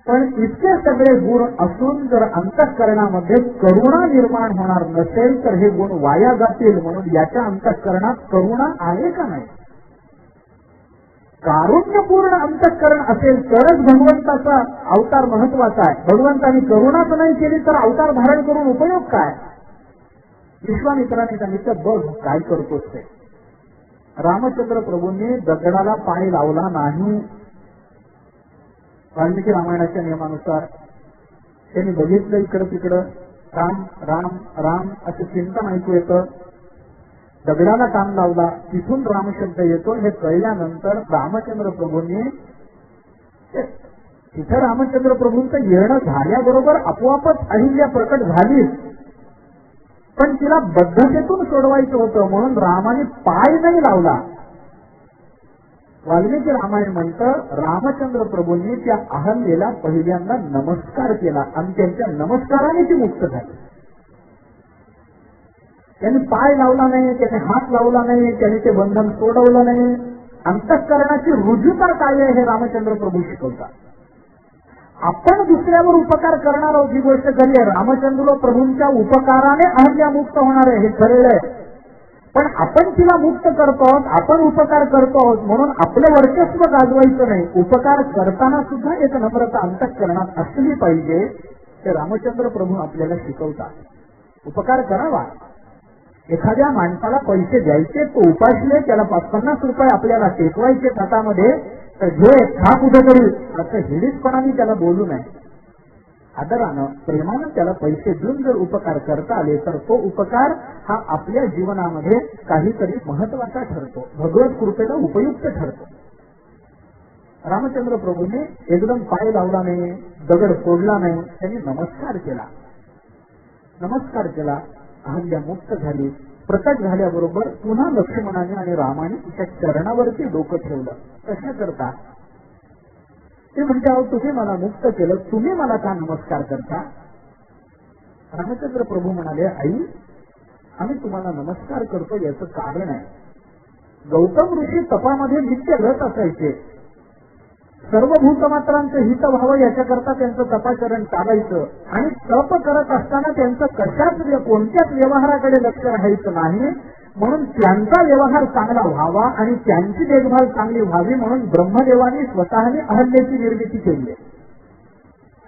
[SPEAKER 1] पण इतके सगळे गुण असून जर अंतःकरणामध्ये करुणा निर्माण होणार नसेल तर हे गुण वाया जातील, म्हणून याच्या अंतःकरणात करुणा आहे का नाही. कारुण्यपूर्ण अंतःकरण असेल तरच भगवंताचा अवतार महत्वाचा आहे. भगवंतानी करुणाच नाही केली तर अवतार धारण करून उपयोग काय. विश्वामित्राने सांगितलं, बघ काय करतोस ते. रामचंद्र प्रभूंनी दगडाला पाय लावला नाही. वाल्मिकी रामायणाच्या नियमानुसार त्यांनी बघितलं इकडं तिकडं, राम राम राम असं चिंतन ऐकू येतं. दगडाला कान लावला, तिथून रामशब्द येतो हे कळल्यानंतर रामचंद्र प्रभूंनी तिथे रामचंद्र प्रभूंचं येणं झाल्याबरोबर आपोआपच अहिल्या प्रकट झालीच, पण तिला बद्धतेतून सोडवायचं होतं म्हणून रामाने पाय नाही लावला. वाल्मिकी रामायण म्हणतं रामचंद्र प्रभूंनी त्या अहल्येला पहिल्यांदा नमस्कार केला आणि त्यांच्या नमस्काराने ती मुक्त झाली. त्यांनी पाय लावला नाही, त्याने हात लावला नाही, त्याने ते बंधन सोडवलं नाही. अंतःकरणाची रुजुता काय आहे हे रामचंद्र प्रभू शिकवतात. आपण दुसऱ्यावर उपकार करणार आहोत ही गोष्ट खरी आहे. रामचंद्र प्रभूंच्या उपकाराने अहल्या मुक्त होणार आहे हे खरेल आहे, पण आपण तिला मुक्त करतो आहोत, आपण उपकार करतो आहोत म्हणून आपलं वर्चस्व गाजवायचं नाही. उपकार करताना सुद्धा एक नम्रता अंतःकरणात असली पाहिजे. ते रामचंद्र प्रभू आपल्याला शिकवतात. उपकार करावा. एखाद्या माणसाला पैसे द्यायचे, तो उपासले, त्याला 50 रुपये आपल्याला टेकवायचे हातामध्ये, तर घे खा कुठेतरी असं हिडीसपणाने त्याला बोलू नये. आदरानं प्रेमानं त्याला पैसे देऊन जर उपकार करता आले तर तो उपकार हा आपल्या जीवनामध्ये काहीतरी महत्वाचा ठरतो, भगवत कृपेला उपयुक्त ठरतो. रामचंद्र प्रभूने एकदम पाय लावला नाही, दगड फोडला नाही, त्यांनी नमस्कार केला. नमस्कार केला, अहल्या मुक्त झाली. प्रकट झाल्याबरोबर पुन्हा लक्ष्मणाने आणि रामाने तिच्या चरणावरती डोकं ठेवलं. कशा करता ते म्हणजे, अहो तुम्ही मला मुक्त केलं, तुम्ही मला का नमस्कार करता. रामचंद्र प्रभू म्हणाले, आई आम्ही तुम्हाला नमस्कार करतो याचं कारण आहे. गौतम ऋषी तपामध्ये नित्य रत असायचे. सर्व भूतमात्रांचं हित व्हावं याच्याकरता त्यांचं तपाचरण चालायचं आणि तप करत असताना त्यांचं कशाच कोणत्याच व्यवहाराकडे लक्ष राहायचं नाही. म्हणून त्यांचा व्यवहार चांगला व्हावा आणि त्यांची देखभाल चांगली व्हावी म्हणून ब्रह्मदेवाने स्वतःने अहल्येची निर्मिती केली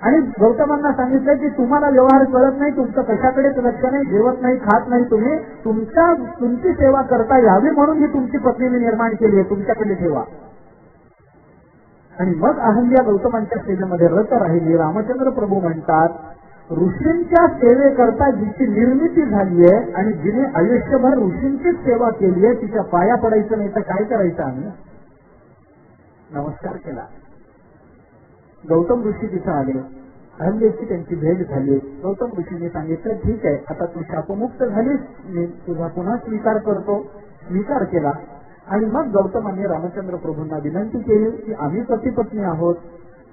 [SPEAKER 1] आणि गौतमांना सांगितलं की तुम्हाला व्यवहार कळत नाही, तुमचं कशाकडेच लक्ष नाही, जेवत नाही, खात नाही, तुम्ही तुमची सेवा करता यावी म्हणून ही तुमची पत्नीने निर्माण केली आहे, तुमच्याकडे ठेवा. आणि मग अहल्या गौतमांच्या सेवेमध्ये रत राहिली. रामचंद्र प्रभू म्हणतात, ऋषींच्या सेवेकरता जिची निर्मिती झाली आहे आणि जिने आयुष्यभर ऋषींचीच सेवा केली आहे, तिच्या पाया पडायचं नाही तर काय करायचं. आम्ही नमस्कार केला. गौतम ऋषी तिथं आले, अहल्येची त्यांची भेट झाली. गौतम ऋषीने सांगितलं, ठीक आहे आता तू शापमुक्त झालीस, मी तुझा पुन्हा स्वीकार करतो. स्वीकार केला. आणि मग गौतमांनी रामचंद्र प्रभूंना विनंती केली की आम्ही पती पत्नी आहोत,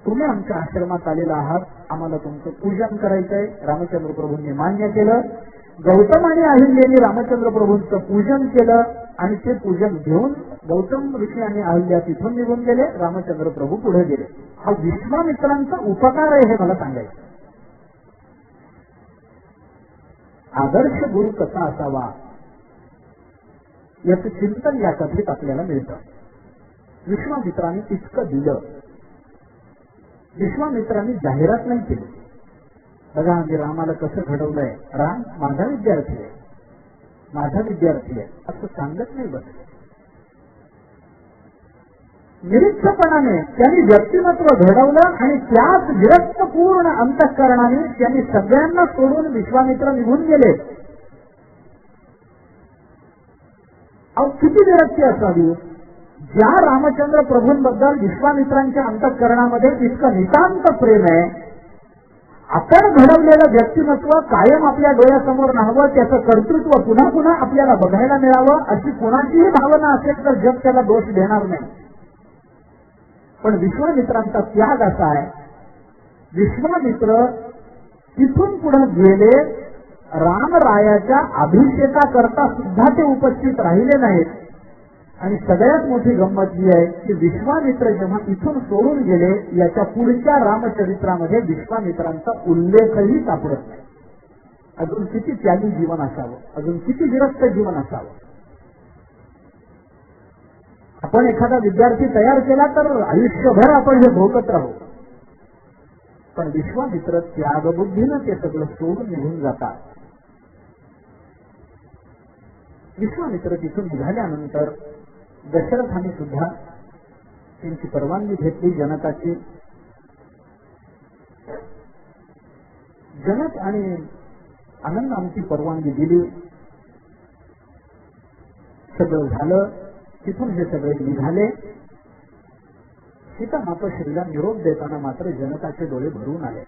[SPEAKER 1] तुम्ही आमच्या आश्रमात आलेला आहात, आम्हाला तुमचं पूजन करायचंय. रामचंद्र प्रभूंनी मान्य केलं. गौतम आणि अहिल्याने रामचंद्र प्रभूंचं पूजन केलं आणि ते पूजन घेऊन गौतम ऋषी आणि अहिल्या तिथून निघून गेले. रामचंद्र प्रभू पुढे गेले. हा विश्वामित्रांचा उपकार आहे हे मला सांगायचं. आदर्श गुरु कसा असावा याचं चिंतन या कथेत आपल्याला मिळतं. विश्वामित्रांनी इतकं दिलं. विश्वामित्रांनी जाहिरात नाही केली. बघा मी रामाला कसं घडवलंय, राम माझा विद्यार्थी आहे, माझा विद्यार्थी आहे असं सांगत नाही. बस निरीक्षपणाने त्यांनी व्यक्तिमत्व घडवलं आणि त्याच विरक्तपूर्ण अंतःकरणाने त्यांनी सगळ्यांना सोडून विश्वामित्र निघून गेले. अहो किती विरक्ती असावी. ज्या रामचंद्र प्रभूंबद्दल विश्वामित्रांच्या अंतःकरणामध्ये इतकं नितांत प्रेम आहे, आपण घडवलेलं व्यक्तिमत्व कायम आपल्या डोळ्यासमोर राहावं, त्याचं कर्तृत्व पुन्हा पुन्हा आपल्याला बघायला मिळावं अशी कोणाचीही भावना असेल तर जग त्याला दोष देणार नाही. पण विश्वामित्रांचा त्याग असा आहे, विश्वामित्र तिथून पुढे गेले, रामरायाच्या अभिषेकाकरता सुद्धा ते उपस्थित राहिले नाहीत. आणि सगळ्यात मोठी गंमत ही आहे की विश्वामित्र जेव्हा इथून सोडून गेले, याच्या पुढच्या रामचरित्रामध्ये विश्वामित्रांचा उल्लेखही सापडत नाही. अजून किती त्यागी जीवन असावं, अजून किती विरक्त जीवन असावं. आपण एखादा विद्यार्थी तयार केला तर आयुष्यभर आपण हे भोगत राहू. पण विश्वामित्र त्यागबुद्धीनं ते सगळं सोडून निघून जातात. विश्वामित्र तिथून निघाल्यानंतर दशरथाने सुद्धा त्यांची परवानगी घेतली जनकाची. जनक आणि आनंदांची परवानगी दिली. सगळं झालं. तिथून हे सगळे निघाले. सीता मातोश्रीला निरोप देताना मात्र जनकाचे डोळे भरून आले.